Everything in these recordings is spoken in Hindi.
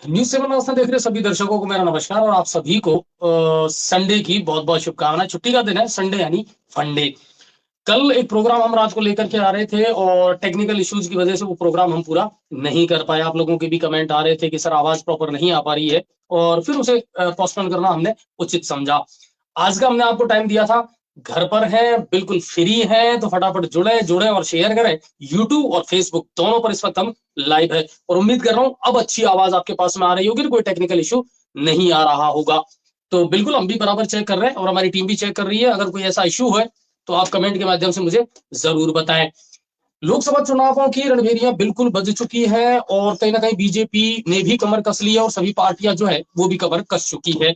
न्यूज़ 7 राजस्थान देख रहे सभी दर्शकों को मेरा नमस्कार और आप सभी को संडे की बहुत-बहुत शुभकामनाएं। छुट्टी का दिन है, संडे यानी फंडे। कल एक प्रोग्राम हम रात को लेकर के आ रहे थे और टेक्निकल इश्यूज की वजह से वो प्रोग्राम हम पूरा नहीं कर पाए। आप लोगों के भी कमेंट आ रहे थे कि सर आवाज प्रॉपर नहीं आ पा रही है और फिर उसे पोस्टपोन करना हमने उचित समझा। आज का हमने आपको टाइम दिया था, घर पर हैं, बिल्कुल फ्री हैं, तो फटाफट जुड़ें और शेयर करें। यूट्यूब और फेसबुक दोनों पर इस वक्त हम लाइव है और उम्मीद कर रहा हूँ अब अच्छी आवाज आपके पास में आ रही होगी, कोई टेक्निकल इश्यू नहीं आ रहा होगा। तो बिल्कुल हम भी बराबर चेक कर रहे हैं और हमारी टीम भी चेक कर रही है। अगर कोई ऐसा इश्यू है तो आप कमेंट के माध्यम से मुझे जरूर बताएं। लोकसभा चुनावों की रणभेरियां बिल्कुल बज चुकी है और कहीं ना कहीं बीजेपी ने भी कमर कस ली है और सभी पार्टियां जो है वो भी कमर कस चुकी है।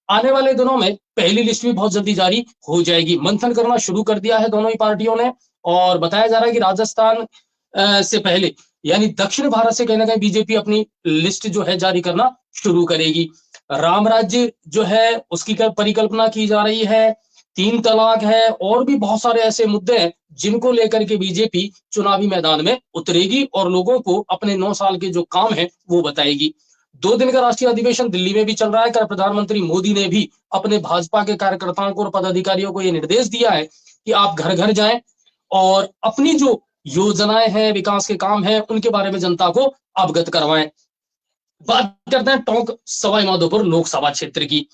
आने वाले दिनों में पहली लिस्ट भी बहुत जल्दी जारी हो जाएगी। मंथन करना शुरू कर दिया है दोनों ही पार्टियों ने और बताया जा रहा है कि राजस्थान से पहले यानी दक्षिण भारत से कहीं ना कहीं बीजेपी अपनी लिस्ट जो है जारी करना शुरू करेगी। राम राज्य जो है उसकी परिकल्पना की जा रही है। तीन तलाक है और भी बहुत सारे ऐसे मुद्दे हैं जिनको लेकर के बीजेपी चुनावी मैदान में उतरेगी और लोगों को अपने 9 साल के जो काम है वो बताएगी। 2 दिन का राष्ट्रीय अधिवेशन दिल्ली में भी चल रहा है। कल प्रधानमंत्री मोदी ने भी अपने भाजपा के कार्यकर्ताओं को और पदाधिकारियों को यह निर्देश दिया है कि आप घर घर जाएं और अपनी जो योजनाएं हैं, विकास के काम हैं, उनके बारे में जनता को अवगत करवाएं। बात करते हैं टोंक सवाई माधोपुर लोकसभा क्षेत्र की।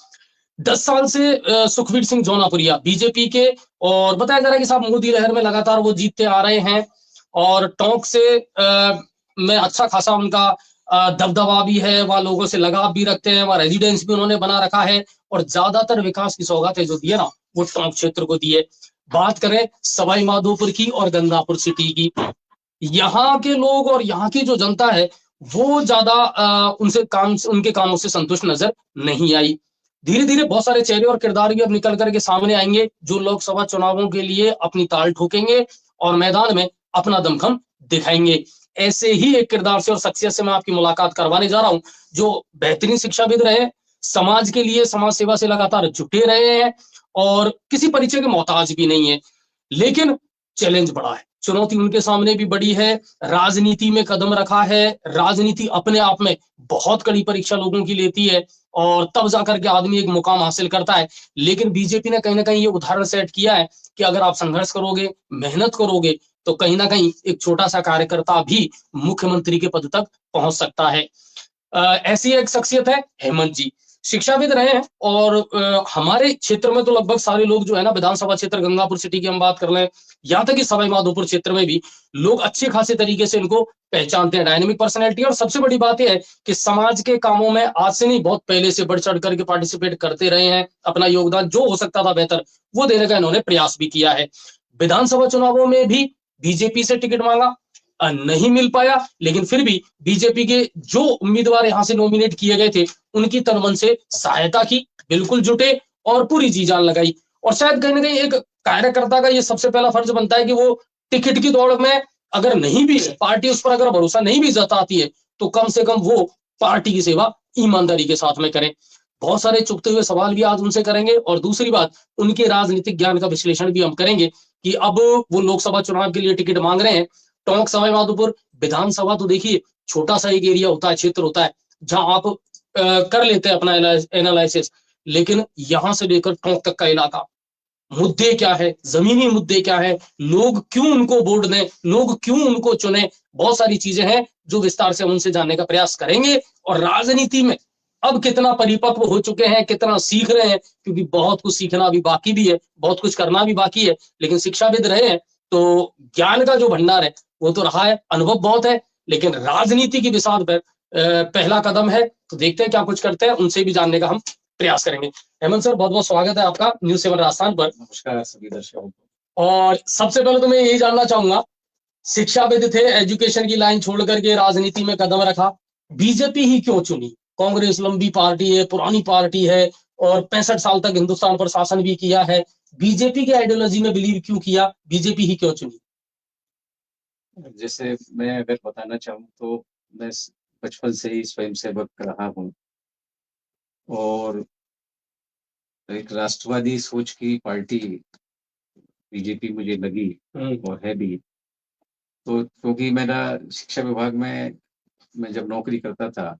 10 साल से सुखबीर सिंह जौनापुरिया बीजेपी के और बताया जा रहा है कि साहब मोदी लहर में लगातार वो जीतते आ रहे हैं और टोंक से में अच्छा खासा उनका दबदबा भी है। वह लोगों से लगाव भी रखते हैं, वह रेजिडेंस भी उन्होंने बना रखा है और ज्यादातर विकास की सौगातें जो दी है ना वो टोंक क्षेत्र को दी है। बात करें सवाई माधोपुर की और गंगापुर सिटी की, यहाँ के लोग और यहाँ की जो जनता है वो ज्यादा उनके कामों से संतुष्ट नजर नहीं आई। धीरे धीरे बहुत सारे चेहरे और किरदार भी अब निकल करके सामने आएंगे जो लोकसभा चुनावों के लिए अपनी ताल ठोकेंगे और मैदान में अपना दमखम दिखाएंगे। ऐसे ही एक किरदार से और शख्सियत से मैं आपकी मुलाकात करवाने जा रहा हूं जो बेहतरीन शिक्षाविद रहे, समाज के लिए समाज सेवा से लगातार जुटे रहे हैं और किसी परिचय के मोहताज भी नहीं है। लेकिन चैलेंज बड़ा है, चुनौती उनके सामने भी बड़ी है। राजनीति में कदम रखा है, राजनीति अपने आप में बहुत कड़ी परीक्षा लोगों की लेती है और तब जाकर के आदमी एक मुकाम हासिल करता है। लेकिन बीजेपी ने कहीं ना कहीं ये उदाहरण सेट किया है कि अगर आप संघर्ष करोगे, मेहनत करोगे तो कहीं ना कहीं एक छोटा सा कार्यकर्ता भी मुख्यमंत्री के पद तक पहुंच सकता है। ऐसी एक शख्सियत है हेमंत जी, शिक्षाविद रहे हैं और हमारे क्षेत्र में तो लगभग सारे लोग जो है ना, विधानसभा क्षेत्र गंगापुर सिटी की हम बात कर लें, यहाँ तक कि सवाई माधोपुर क्षेत्र में भी लोग अच्छे खासे तरीके से इनको पहचानते हैं। डायनेमिक पर्सनैलिटी और सबसे बड़ी बात यह है कि समाज के कामों में आज से नहीं बहुत पहले से बढ़ चढ़ करके पार्टिसिपेट करते रहे हैं। अपना योगदान जो हो सकता था बेहतर वो देने का इन्होंने प्रयास भी किया है। विधानसभा चुनावों में भी बीजेपी से टिकट मांगा, नहीं मिल पाया, लेकिन फिर भी बीजेपी के जो उम्मीदवार यहां से नॉमिनेट किए गए थे उनकी तन मन से सहायता की, बिल्कुल जुटे और पूरी जी जान लगाई। और शायद कहीं ना कहीं एक कार्यकर्ता का ये सबसे पहला फर्ज बनता है कि वो टिकट की दौड़ में अगर नहीं भी है, पार्टी उस पर अगर भरोसा नहीं भी जताती है तो कम से कम वो पार्टी की सेवा ईमानदारी के साथ में करें। बहुत सारे चुभते हुए सवाल भी आज उनसे करेंगे और दूसरी बात उनके राजनीतिक ज्ञान का विश्लेषण भी हम करेंगे कि अब वो लोकसभा चुनाव के लिए टिकट मांग रहे हैं। टोंक सवाई माधोपुर विधानसभा तो देखिए छोटा सा एक एरिया होता है, क्षेत्र होता है जहां आप कर लेते हैं अपना एनालिसिस, लेकिन यहां से लेकर टोंक तक का इलाका, मुद्दे क्या है, जमीनी मुद्दे क्या है, लोग क्यों उनको वोट दें, लोग क्यों उनको चुने, बहुत सारी चीजें हैं जो विस्तार से उनसे जानने का प्रयास करेंगे। और राजनीति में अब कितना परिपक्व हो चुके हैं, कितना सीख रहे हैं, क्योंकि बहुत कुछ सीखना भी बाकी भी है, बहुत कुछ करना भी बाकी है। लेकिन शिक्षाविद रहे हैं तो ज्ञान का जो भंडार है वो तो रहा है, अनुभव बहुत है, लेकिन राजनीति की विशाल पर पहला कदम है। तो देखते हैं क्या कुछ करते हैं, उनसे भी जानने का हम प्रयास करेंगे। हेमंत सर, बहुत बहुत स्वागत है आपका न्यूज 7 राजस्थान पर। नमस्कार सभी दर्शकों को। और सबसे पहले तो मैं यही जानना चाहूंगा, शिक्षाविद थे, एजुकेशन की लाइन छोड़ करके राजनीति में कदम रखा, बीजेपी ही क्यों चुनी? कांग्रेस लंबी पार्टी है, पुरानी पार्टी है और 65 साल तक हिंदुस्तान पर शासन भी किया है, बीजेपी की आइडियोलॉजी में बिलीव क्यों किया, बीजेपी ही क्यों चुनी? जैसे मैं अगर बताना चाहूँ तो मैं बचपन से ही स्वयंसेवक रहा हूँ और एक राष्ट्रवादी सोच की पार्टी बीजेपी मुझे लगी और है भी। तो क्योंकि मेरा शिक्षा विभाग में मैं जब नौकरी करता था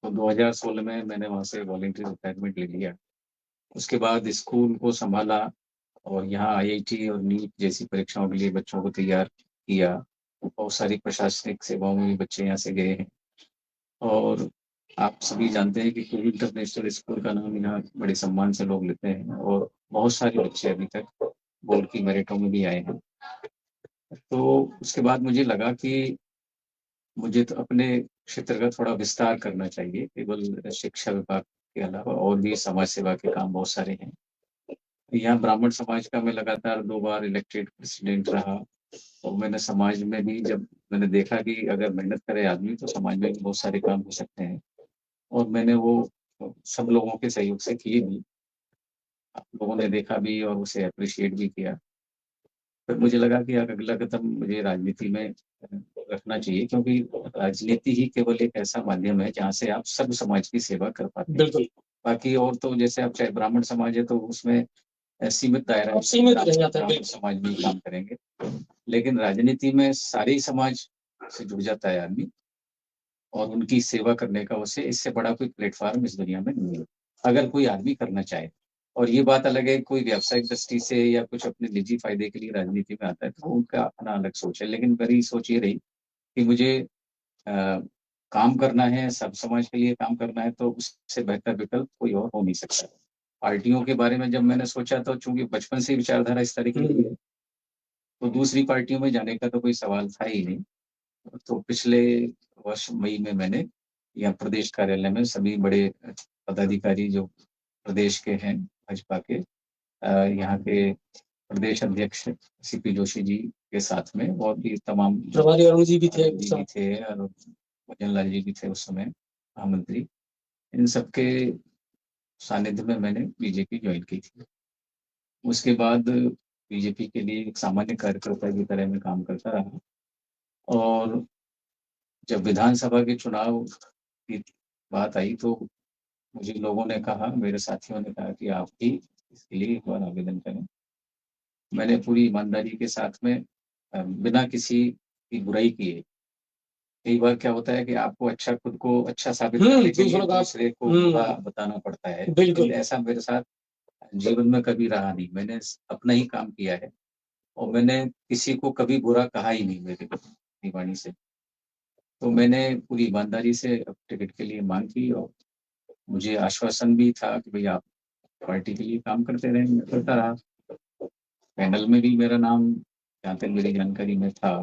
तो 2016 में मैंने वहाँ से वॉलंटियर रिटायरमेंट ले लिया। उसके बाद स्कूल को संभाला और यहाँ आईआईटी और नीट जैसी परीक्षाओं के लिए बच्चों को तैयार किया। बहुत सारी प्रशासनिक सेवाओं में भी बच्चे यहाँ से गए हैं। और आप सभी जानते हैं कि कुल इंटरनेशनल स्कूल का नाम यहाँ बड़े सम्मान से लोग लेते हैं और बहुत सारे बच्चे अभी तक बोर्ड की मेरिटों में भी आए हैं। तो उसके बाद मुझे लगा कि मुझे तो अपने क्षेत्र का थोड़ा विस्तार करना चाहिए। केवल शिक्षा विभाग के अलावा और भी समाज सेवा के काम बहुत सारे हैं। यहाँ ब्राह्मण समाज का मैं लगातार 2 बार इलेक्टेड प्रेसिडेंट रहा और मैंने समाज में भी जब मैंने देखा कि अगर मेहनत करे आदमी तो समाज में भी बहुत सारे काम हो सकते हैं और मैंने वो सब लोगों के सहयोग से किए भी। आप लोगों ने देखा भी और उसे अप्रिशिएट भी किया। फिर मुझे लगा कि अब अगला कदम मुझे राजनीति में रखना चाहिए, क्योंकि राजनीति ही केवल एक ऐसा माध्यम है जहाँ से आप सब समाज की सेवा कर पाते हैं। बिल्कुल, बाकी और तो जैसे आप चाहे ब्राह्मण समाज है तो उसमें सीमित दायरा अब सीमित रह जाता है, ब्राह्मण बिल्कुल। समाज में ही काम करेंगे। लेकिन राजनीति में सारे ही समाज से जुड़ जाता है आदमी और उनकी सेवा करने का उसे इससे बड़ा कोई प्लेटफॉर्म इस दुनिया में नहीं है, अगर कोई आदमी करना चाहे। और ये बात अलग है, कोई व्यावसायिक दृष्टि से या कुछ अपने निजी फायदे के लिए राजनीति में आता है तो उनका अपना अलग सोच है। लेकिन मेरी सोच ये रही कि मुझे काम करना है, सब समाज के लिए काम करना है, तो उससे बेहतर विकल्प कोई और हो नहीं सकता। पार्टियों के बारे में जब मैंने सोचा तो चूंकि बचपन से विचारधारा इस तरीके की है तो दूसरी पार्टियों में जाने का तो कोई सवाल था ही नहीं। तो पिछले वर्ष मई में मैंने यहाँ प्रदेश कार्यालय में सभी बड़े पदाधिकारी जो प्रदेश के हैं भाजपा के, यहाँ के प्रदेश अध्यक्ष सीपी जोशी जी के साथ में और भी तमाम प्रभारी अरुण जी भी थे अरुण जी भी थे और भजन लाल जी भी थे उस समय महामंत्री। इन सबके सानिध्य में मैंने बीजेपी ज्वाइन की थी। उसके बाद बीजेपी के लिए एक सामान्य कार्यकर्ता की तरह मैं काम करता रहा और जब विधानसभा के चुनाव की बात आई तो मुझे लोगों ने कहा, मेरे साथियों ने कहा कि आप भी इसके लिए एक बार आवेदन करें। मैंने पूरी ईमानदारी के साथ में बिना किसी की बुराई किए, कई बार क्या होता है कि आपको अच्छा खुद को अच्छा साबित करने के लिए दूसरे को बुरा बताना पड़ता है, बिल्कुल। लेकिन ऐसा मेरे साथ जीवन में कभी रहा नहीं। मैंने अपना ही काम किया है और मैंने किसी को कभी बुरा कहा ही नहीं मेरे अपनी वाणी से। तो मैंने पूरी ईमानदारी से टिकट के लिए मांग की और मुझे आश्वासन भी था कि भाई आप पार्टी के लिए काम करते रहें। मैं करता रहा, पैनल में भी मेरा नाम जहाँ तक मेरी जानकारी में था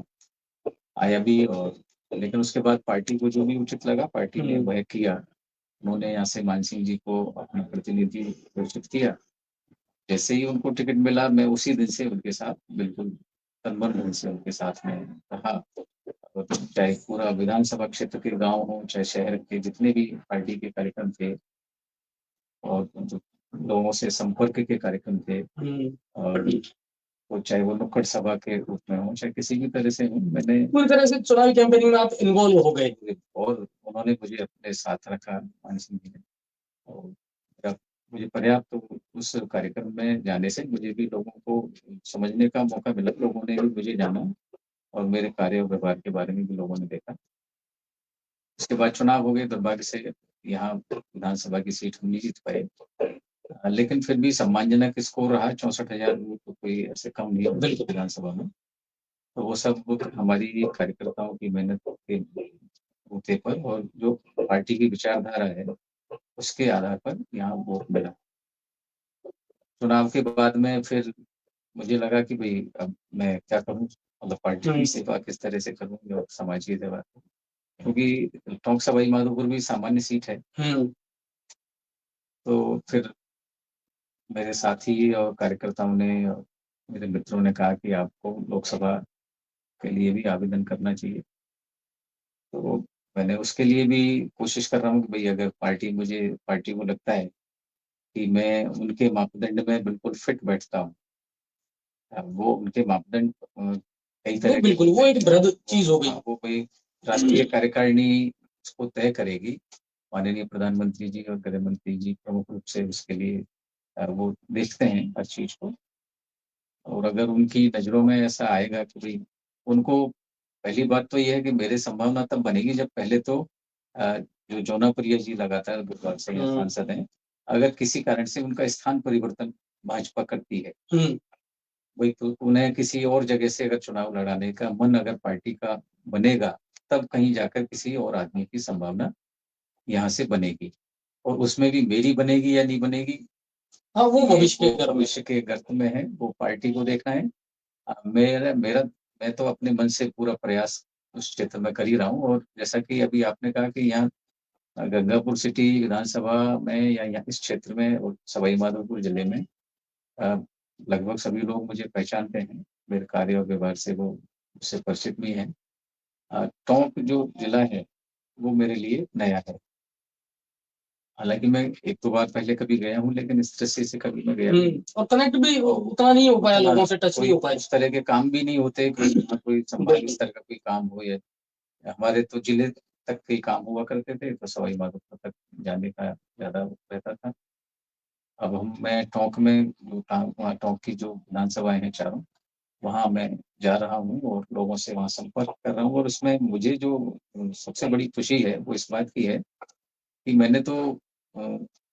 आया भी। और लेकिन उसके बाद पार्टी को जो भी उचित लगा पार्टी ने वह किया। उन्होंने यहाँ से मान सिंह जी को अपना प्रतिनिधि घोषित किया। जैसे ही उनको टिकट मिला मैं उसी दिन से उनके साथ बिल्कुल तनमन ढंग से उनके साथ में रहा। और चाहे पूरा विधानसभा क्षेत्र के गांव हो चाहे शहर के जितने भी पार्टी के कार्यक्रम थे और जो लोगों से संपर्क के कार्यक्रम थे और तो चाहे वो नुक्कड़ सभा के रूप में हो चाहे किसी भी तरह से हो, मैंने पूरी तरह से चुनावी कैंपेनिंग में आप इन्वॉल्व हो गए और उन्होंने मुझे अपने साथ रखा मान सिंह जी ने। और मुझे पर्याप्त उस कार्यक्रम में जाने से मुझे भी लोगों को समझने का मौका मिला। लोगों ने भी मुझे जाना और मेरे कार्य और व्यवहार के बारे में भी लोगों ने देखा। उसके बाद चुनाव हो गए, दुर्भाग्य से यहाँ विधानसभा की सीट हम नहीं जीत पाए, लेकिन फिर भी सम्मानजनक स्कोर रहा। 64,000 वोट तो कोई ऐसे कम नहीं है विधानसभा में। तो वो सब हमारी कार्यकर्ताओं की मेहनत के बूते पर और जो पार्टी की विचारधारा है उसके आधार पर यहाँ वोट मिला। चुनाव के बाद में फिर मुझे लगा कि भाई अब मैं क्या करूं, मतलब पार्टी की सेवा किस तरह से करूं और समाज की सेवा, क्योंकि टोंक सवाई माधोपुर भी सामान्य सीट है। तो फिर मेरे साथी और कार्यकर्ताओं ने और मेरे मित्रों ने कहा कि आपको लोकसभा के लिए भी आवेदन करना चाहिए। तो मैंने उसके लिए भी कोशिश कर रहा हूँ कि भाई अगर पार्टी को लगता है कि मैं उनके मापदंड में बिल्कुल फिट बैठता हूँ, वो उनके मापदंड कई तरह बिल्कुल वो एक बृहद चीज हो गई। वो कोई राष्ट्रीय कार्यकारिणी उसको तय करेगी, माननीय प्रधानमंत्री जी और गृह मंत्री जी प्रमुख रूप से उसके लिए वो देखते हैं हर चीज को। और अगर उनकी नजरों में ऐसा आएगा कि भाई उनको, पहली बात तो ये है कि मेरे संभावना तब बनेगी जब पहले तो जो जौनाप्रिया जी लगातार बुधवार से यहाँ हम्म। सांसद हैं, अगर किसी कारण से उनका स्थान परिवर्तन भाजपा करती है, वही तो उन्हें किसी और जगह से अगर चुनाव लड़ाने का मन अगर पार्टी का बनेगा, तब कहीं जाकर किसी और आदमी की संभावना यहाँ से बनेगी। और उसमें भी मेरी बनेगी या नहीं बनेगी, हाँ, वो ये भविष्य वो के घर में। भविष्य के गर्त में है, वो पार्टी को देखना है। मेरा मेरा मैं तो अपने मन से पूरा प्रयास उस क्षेत्र में कर ही रहा हूँ। और जैसा कि अभी आपने कहा कि यहाँ गंगापुर सिटी विधानसभा में या यहाँ इस क्षेत्र में और सवाई माधोपुर जिले में अ, लगभग सभी लोग मुझे पहचानते हैं, मेरे कार्य और व्यवहार से वो मुझसे परिचित भी हैं। टोंक जो जिला है वो मेरे लिए नया है। हालांकि मैं एक दो बार पहले कभी गया हूँ, लेकिन इस दृष्टि से कभी मैं गया नहीं। और कनेक्ट भी उतना नहीं हो पाया, उतना लोगों से टच नहीं कोई हो पाया। उस तरह के काम भी नहीं होते, कोई संभाग स्तर का कोई काम हो, या हमारे तो जिले तक के काम हुआ करते थे, तो सवाई माधोपुर तक जाने का ज्यादा रहता था। अब मैं टोंक में जो काम, वहाँ टोंक की जो विधानसभाएं हैं चारों, वहाँ मैं जा रहा हूँ और लोगों से वहाँ संपर्क कर रहा हूँ। और उसमें मुझे जो सबसे बड़ी खुशी है वो इस बात की है कि मैंने तो अ,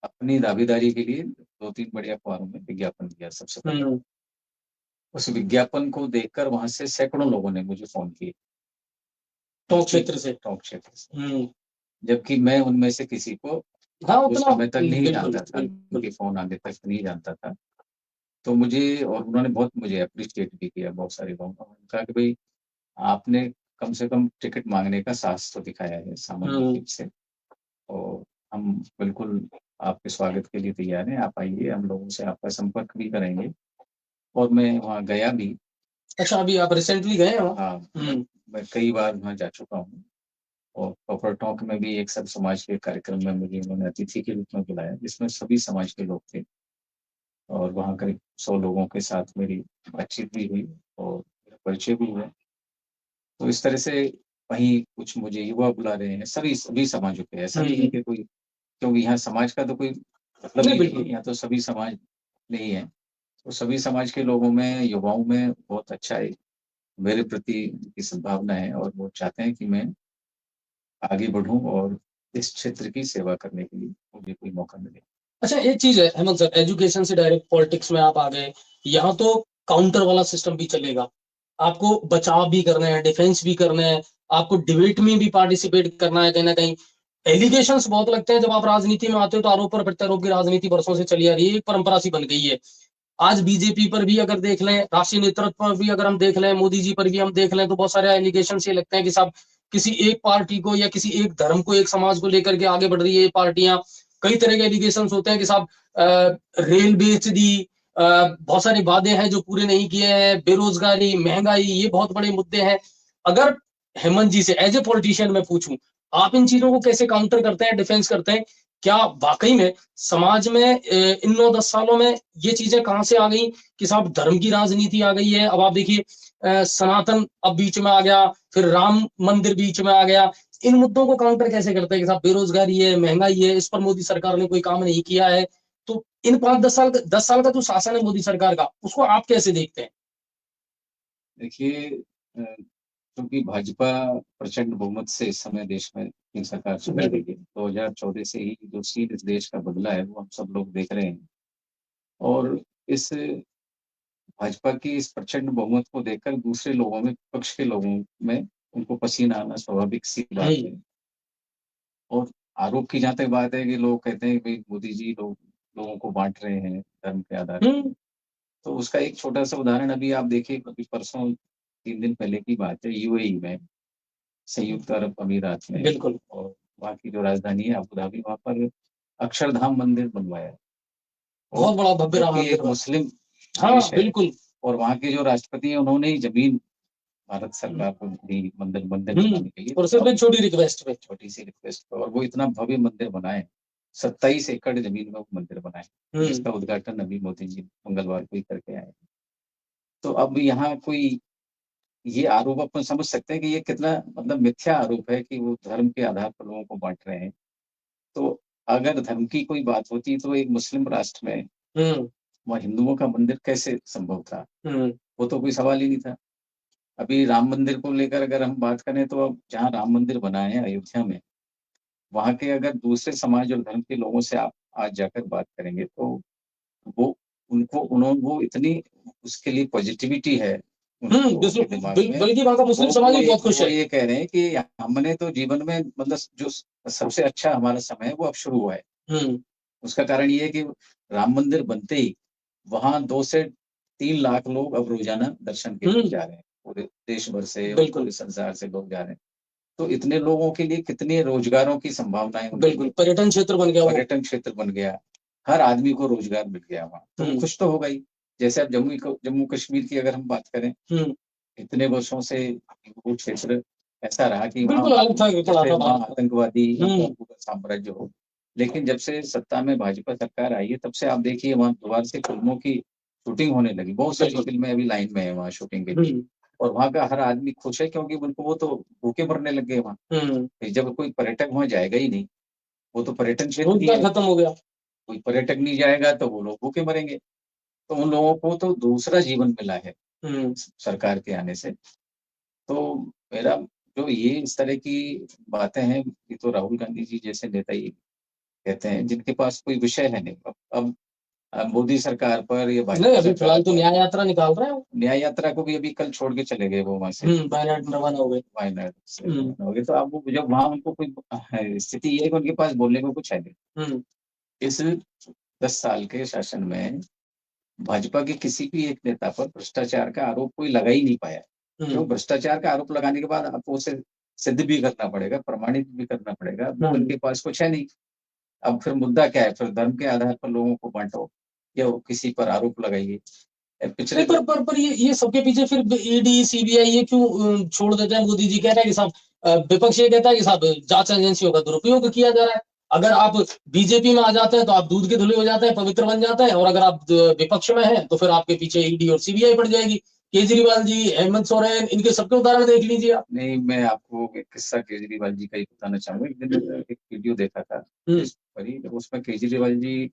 अपनी दावेदारी के लिए 2-3 बड़े अखबारों में विज्ञापन दिया सबसे पहले। उस विज्ञापन को देखकर वहां से सैकड़ों लोगों ने मुझे फोन किए, टोंक क्षेत्र से। टोंक क्षेत्र से, जबकि मैं उनमें से किसी को हाँ, उस उतना समय तक नहीं बिल्कुल जानता था, बिल्कुल। उनके फोन आने तक नहीं जानता था। तो मुझे, और उन्होंने बहुत मुझे अप्रिशिएट भी किया, बहुत सारे लोगों ने कहा कि भाई आपने कम से कम टिकट मांगने का साहस तो दिखाया है सामान्य रूप से, और हम बिल्कुल आपके स्वागत के लिए तैयार हैं, आप आइए, हम लोगों से आपका संपर्क भी करेंगे। और मैं वहाँ गया भी। अच्छा, अभी आप रिसेंटली गए हो? हाँ, मैं कई बार वहाँ जा चुका हूँ। और कॉपर टॉक में भी एक सब समाज के कार्यक्रम में मुझे उन्होंने अतिथि के रूप में बुलाया, जिसमें सभी समाज के लोग थे। और वहाँ करीब 100 लोगों के साथ मेरी बातचीत भी हुई और मेरा परिचय भी हुआ। तो इस तरह से वहीं कुछ मुझे युवा बुला रहे हैं, सभी सभी समाजों के, ऐसा नहीं है कि कोई, क्योंकि यहाँ समाज का तो कोई मतलब नहीं, ही नहीं बिल्कुल। है, यहाँ तो सभी समाज नहीं है। तो सभी समाज के लोगों में, युवाओं में बहुत अच्छा है, मेरे प्रति की सद्भावना है, और वो चाहते हैं कि मैं आगे बढ़ूं और इस क्षेत्र की सेवा करने के लिए मुझे कोई मौका मिले। अच्छा, एक चीज है हेमंत सर, एजुकेशन से डायरेक्ट पॉलिटिक्स में आप आ गए। यहाँ तो काउंटर वाला सिस्टम भी चलेगा। आपको बचाव भी करना है, डिफेंस भी करना है, आपको डिबेट में भी पार्टिसिपेट करना है। कहीं ना कहीं एलिगेशंस बहुत लगते हैं जब आप राजनीति में आते हो, तो आरोप और प्रत्यारोप की राजनीति वर्षों से चली आ रही है, एक परंपरा सी बन गई है। आज बीजेपी पर भी अगर देख लें, राष्ट्रीय नेतृत्व पर भी अगर हम देख लें, मोदी जी पर भी हम देख लें, तो बहुत सारे एलिगेशन ये लगते हैं कि साहब किसी एक पार्टी को या किसी एक धर्म को, एक समाज को लेकर के आगे बढ़ रही है ये पार्टियां। कई तरह के एलिगेशन होते हैं कि साहब रेल बेच दी, बहुत सारे वादे हैं जो पूरे नहीं किए हैं, बेरोजगारी, महंगाई, ये बहुत बड़े मुद्दे हैं। अगर हेमंत जी से एज ए पॉलिटिशियन मैं पूछूं, आप इन चीजों को कैसे काउंटर करते हैं, डिफेंस करते हैं? क्या वाकई में समाज में इन 9-10 सालों में ये चीजें कहां से आ गई कि साहब धर्म की राजनीति आ गई है? अब आप देखिए, सनातन अब बीच में आ गया, फिर राम मंदिर बीच में आ गया। इन मुद्दों को काउंटर कैसे करते हैं कि साहब बेरोजगारी है, महंगाई है, इस पर मोदी सरकार ने कोई काम नहीं किया है? तो इन 5-10 साल का जो शासन है मोदी सरकार का, उसको आप कैसे देखते हैं? देखिए, क्योंकि भाजपा प्रचंड बहुमत से इस समय देश में अपनी सरकार चला रही है, 2014 से ही जो सीन इस देश का बदला है वो हम सब लोग देख रहे हैं। और इस भाजपा की इस प्रचंड बहुमत को देखकर दूसरे लोगों में, पक्ष के लोगों में, उनको पसीना आना स्वाभाविक सी बात है। और आरोप की जहां तक बात है कि लोग कहते हैं कि मोदी जी लोगों को बांट रहे हैं धर्म के आधार पर, तो उसका एक छोटा सा उदाहरण अभी आप देखिए, अभी परसों 3 दिन पहले की बात है, यूएई में, संयुक्त अरब अमीरात में, बिल्कुल। और वहाँ की जो राजधानी है अबू धाबी, वहाँ पर अक्षरधाम मंदिर बनवाया है। और बहुत बड़ा भव्य राम जबकि मंदिर एक बना। मुस्लिम हाँ, देश है, बिल्कुल। और वहाँ के जो राष्ट्रपति हैं उन्होंने ही जमीन भारत सरकार को दी मंदिर मंदिर बनाने के लिए। और तो सिर्फ एक छोटी रिक्वेस्ट पे। छोटी सी रिक्वेस्ट, और वो इतना भव्य मंदिर बनाए, 27 एकड़ जमीन में वो मंदिर बनाए, जिसका उद्घाटन अभी मोदी जी मंगलवार को ही करके आए। तो अब यहाँ कोई ये आरोप अपन समझ सकते हैं कि ये कितना मतलब मिथ्या आरोप है कि वो धर्म के आधार पर लोगों को बांट रहे हैं। तो अगर धर्म की कोई बात होती तो एक मुस्लिम राष्ट्र में वहाँ हिंदुओं का मंदिर कैसे संभव था? वो तो कोई सवाल ही नहीं था। अभी राम मंदिर को लेकर अगर हम बात करें, तो अब जहाँ राम मंदिर बना है अयोध्या में, वहाँ के अगर दूसरे समाज और धर्म के लोगों से आप आज जाकर बात करेंगे तो वो वो इतनी उसके लिए पॉजिटिविटी है उनके दिमाग में। बल्कि वहाँ का मुस्लिम समाज भी बहुत खुश वो है। ये कह रहे हैं कि हमने तो जीवन में मतलब जो सबसे अच्छा हमारा समय है वो अब शुरू हुआ है। उसका कारण ये है कि राम मंदिर बनते ही वहाँ 2 से 3 लाख लोग अब रोजाना दर्शन के लिए जा रहे हैं, पूरे देश भर से और पूरे संसार से लोग जा रहे हैं। तो इतने लोगों के लिए कितने रोजगारों की संभावनाएं, बिल्कुल पर्यटन क्षेत्र बन गया, पर्यटन क्षेत्र बन गया, हर आदमी को रोजगार मिल गया वहाँ, तो वो खुश तो होगा ही। जैसे अब जम्मू कश्मीर की अगर हम बात करें, इतने वर्षों से वो क्षेत्र ऐसा रहा कि वहाँ आतंकवादी साम्राज्य हो, लेकिन जब से सत्ता में भाजपा सरकार आई है तब से आप देखिए वहाँ दोबारा से फिल्मों की शूटिंग होने लगी, बहुत सारी फिल्में अभी लाइन में है वहाँ शूटिंग के लिए, और वहाँ का हर आदमी खुश है क्योंकि उनको वो तो भूखे मरने लग गए वहाँ। जब कोई पर्यटक वहाँ जाएगा ही नहीं, वो तो पर्यटन क्षेत्र खत्म हो गया, कोई पर्यटक नहीं जाएगा तो वो लोग भूखे मरेंगे। तो उन लोगों को तो दूसरा जीवन मिला है सरकार के आने से। तो मेरा जो ये इस तरह की बातें हैं, ये तो राहुल गांधी जी जैसे नेता ही कहते हैं जिनके पास कोई विषय है नहीं। अब मोदी सरकार पर या भाजपा, अभी फिलहाल तो न्याय यात्रा निकाल रहे हैं, न्याय यात्रा को भी अभी कल छोड़ के चले गए वो वहां से, वायनाड रवाना हो गए, वायनाड से रवाना हो गए। तो अब वो जब वहां उनको कोई स्थिति ये है कि उनके पास बोलने को कुछ है नहीं। इस 10 साल के शासन में भाजपा के किसी भी एक नेता पर भ्रष्टाचार का आरोप कोई लगा ही नहीं पाया। तो भ्रष्टाचार का आरोप लगाने के बाद आपको उसे सिद्ध भी करना पड़ेगा, प्रमाणित भी करना पड़ेगा, वो उनके पास कुछ है नहीं। अब फिर मुद्दा क्या है? फिर धर्म के आधार पर लोगों को बांटो या किसी पर आरोप लगाइए। पिछले पर ये सबके पीछे फिर ईडी सीबीआई ये क्यों छोड़ देते हैं? मोदी जी कह रहे हैं कि साहब, विपक्ष ये कहता है कि साहब जांच एजेंसियों का दुरुपयोग किया जा रहा है। अगर आप बीजेपी में आ जाते हैं तो आप दूध के धुले हो जाते हैं, पवित्र बन जाते हैं, और अगर आप विपक्ष में हैं तो फिर आपके पीछे ईडी और सीबीआई पड़ जाएगी। केजरीवाल जी, हेमंत सोरेन, इनके सबके उदाहरण देख लीजिए आप। नहीं, मैं आपको एक किस्सा केजरीवाल जी का ही बताना चाहूंगा। एक दिन एक वीडियो देखा था इस पर ही, उसमें केजरीवाल जी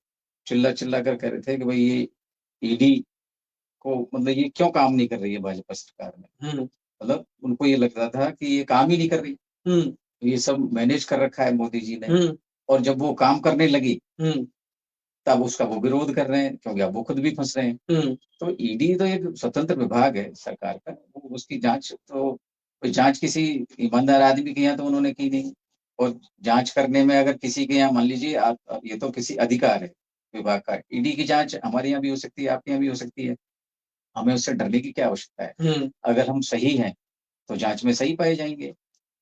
चिल्ला चिल्ला कर कह रहे थे कि भाई ये ईडी को मतलब ये क्यों काम नहीं कर रही है भाजपा सरकार में। मतलब उनको ये लग रहा था कि ये काम ही नहीं कर रही, ये सब मैनेज कर रखा है मोदी जी ने। और जब वो काम करने लगी तब उसका वो विरोध कर रहे हैं क्योंकि अब वो खुद भी फंस रहे हैं। तो ईडी तो एक स्वतंत्र विभाग है सरकार का, वो उसकी जांच तो जांच किसी ईमानदार आदमी के यहाँ तो उन्होंने की नहीं। और जांच करने में अगर किसी के यहाँ मान लीजिए आप ये तो किसी अधिकार है विभाग का, ईडी की जांच हमारे यहाँ भी हो सकती है, आपके यहाँ भी हो सकती है, हमें उससे डरने की क्या आवश्यकता है। अगर हम सही हैं तो जांच में सही पाए जाएंगे,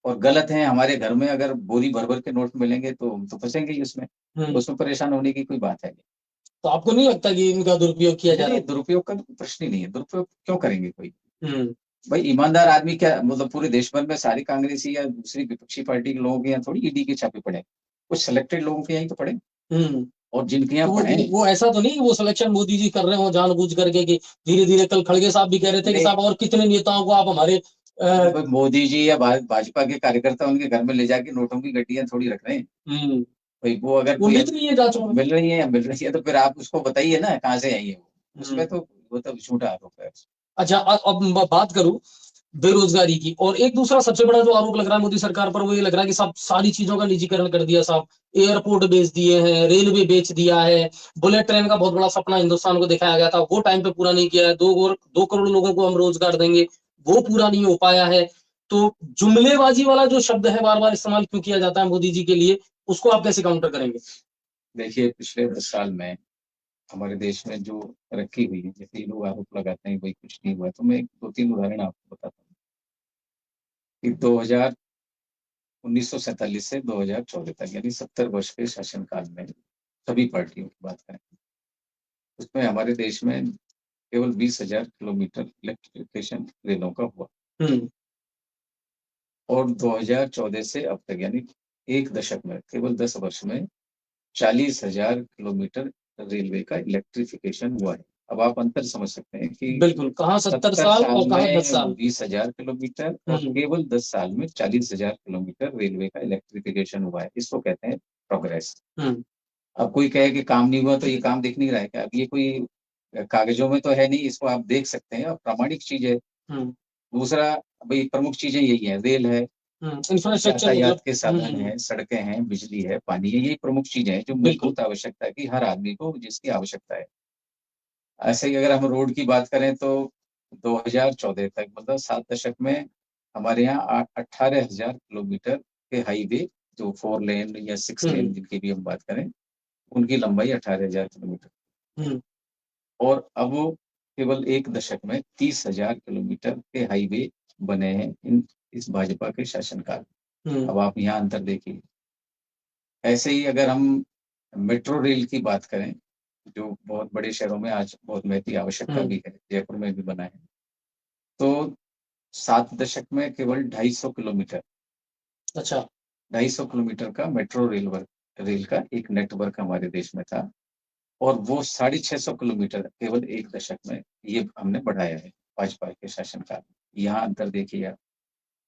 और गलत हैं, हमारे घर में अगर बोरी भर भर के नोट मिलेंगे तो हम तो फंसेंगे ही उसमें परेशान होने की कोई बात है नहीं। तो आपको नहीं लगता कि इनका दुरुपयोग किया जा रहा है? दुरुपयोग का प्रश्न ही नहीं है, दुरुपयोग क्यों करेंगे कोई? भाई ईमानदार आदमी क्या मतलब पूरे देश भर में सारी कांग्रेसी या दूसरी विपक्षी पार्टी के लोगों के यहाँ थोड़ी ईडी के छापे पड़े, कुछ सिलेक्टेड लोगों के यहाँ ही तो पड़े। और जिनके यहाँ पड़े वो ऐसा तो नहीं वो सिलेक्शन मोदी जी कर रहे हो जानबूझ करके कि धीरे धीरे। कल खड़गे साहब भी कह रहे थे कि साहब और कितने नेताओं को आप हमारे मोदी जी या भाजपा के कार्यकर्ता उनके घर में ले जाके नोटों की गड्डियां थोड़ी रख रहे हैं। भाई वो अगर मिल रही है जांचों में, मिल रही है तो फिर आप उसको बताइए ना कहाँ से आई है वो, उसमें तो वो तो झूठा आरोप है। अच्छा, अब बात करूं बेरोजगारी की, और एक दूसरा सबसे बड़ा जो आरोप लग रहा है मोदी सरकार पर वो ये लग रहा है कि सब सारी चीजों का निजीकरण कर दिया साहब। एयरपोर्ट बेच दिए हैं, रेलवे बेच दिया है, बुलेट ट्रेन का बहुत बड़ा सपना हिंदुस्तान को दिखाया गया था वो टाइम पे पूरा नहीं किया है। 2 करोड़ लोगों को हम रोजगार देंगे, वो पूरा नहीं हो पाया है। तो जुमलेबाजी वाला जो शब्द है बार बार इस्तेमाल क्यों किया जाता है मोदी जी के लिए, उसको आप कैसे काउंटर करेंगे? देखिए, पिछले 10 साल में हमारे देश में जो तरक्की हुई है, जैसे लोग आरोप लगाते हैं भाई कुछ नहीं हुआ, तो मैं 2-3 उदाहरण आपको बताता हूँ कि 1947 से 2014 तक यानी 70 वर्ष के शासनकाल में सभी पार्टियों की बात करें, उसमें हमारे देश में केवल 20,000 किलोमीटर इलेक्ट्रिफिकेशन रेलों का हुआ। और 2014 से अब तक यानी एक दशक में, केवल 10 वर्ष में 40,000 किलोमीटर रेलवे का इलेक्ट्रिफिकेशन हुआ है। अब आप अंतर समझ सकते हैं कि बिल्कुल कहाँ 70 साल और कहाँ 10 साल, 20,000 किलोमीटर और केवल 10 साल में 40,000 किलोमीटर रेलवे का इलेक्ट्रिफिकेशन हुआ है। इसको कहते हैं प्रोग्रेस। अब कोई कहे कि काम नहीं हुआ तो ये काम दिख नहीं रहा है क्या? अब ये कोई कागजों में तो है नहीं, इसको आप देख सकते हैं और प्रामाणिक चीज है। दूसरा, भाई प्रमुख चीजें यही है, रेल है, इंफ्रास्ट्रक्चर यातायात मतलब के साधन है, सड़कें हैं, बिजली है, पानी है, ये प्रमुख चीजें हैं जो बिल्कुल। मूलभूत आवश्यकता है कि हर आदमी को जिसकी आवश्यकता है। ऐसे ही अगर हम रोड की बात करें तो 2014 तक मतलब 7 दशक में हमारे यहाँ 18,000 किलोमीटर के हाईवे, जो 4 लेन या 6 लेन जिनकी भी हम बात करें, उनकी लंबाई 18,000 किलोमीटर। हम्म, और अब केवल 1 दशक में 30,000 किलोमीटर के हाईवे बने हैं इस भाजपा के शासनकाल में। अब आप यहाँ अंतर देखिए। ऐसे ही अगर हम मेट्रो रेल की बात करें, जो बहुत बड़े शहरों में आज बहुत महती आवश्यकता भी है, जयपुर में भी बना है, तो 7 दशक में केवल 250 किलोमीटर, अच्छा 250 किलोमीटर का मेट्रो रेल का एक नेटवर्क हमारे देश में था। और वो 650 किलोमीटर केवल 1 दशक में ये हमने बढ़ाया है भाजपा के शासनकाल में। यहाँ अंतर देखिए आप।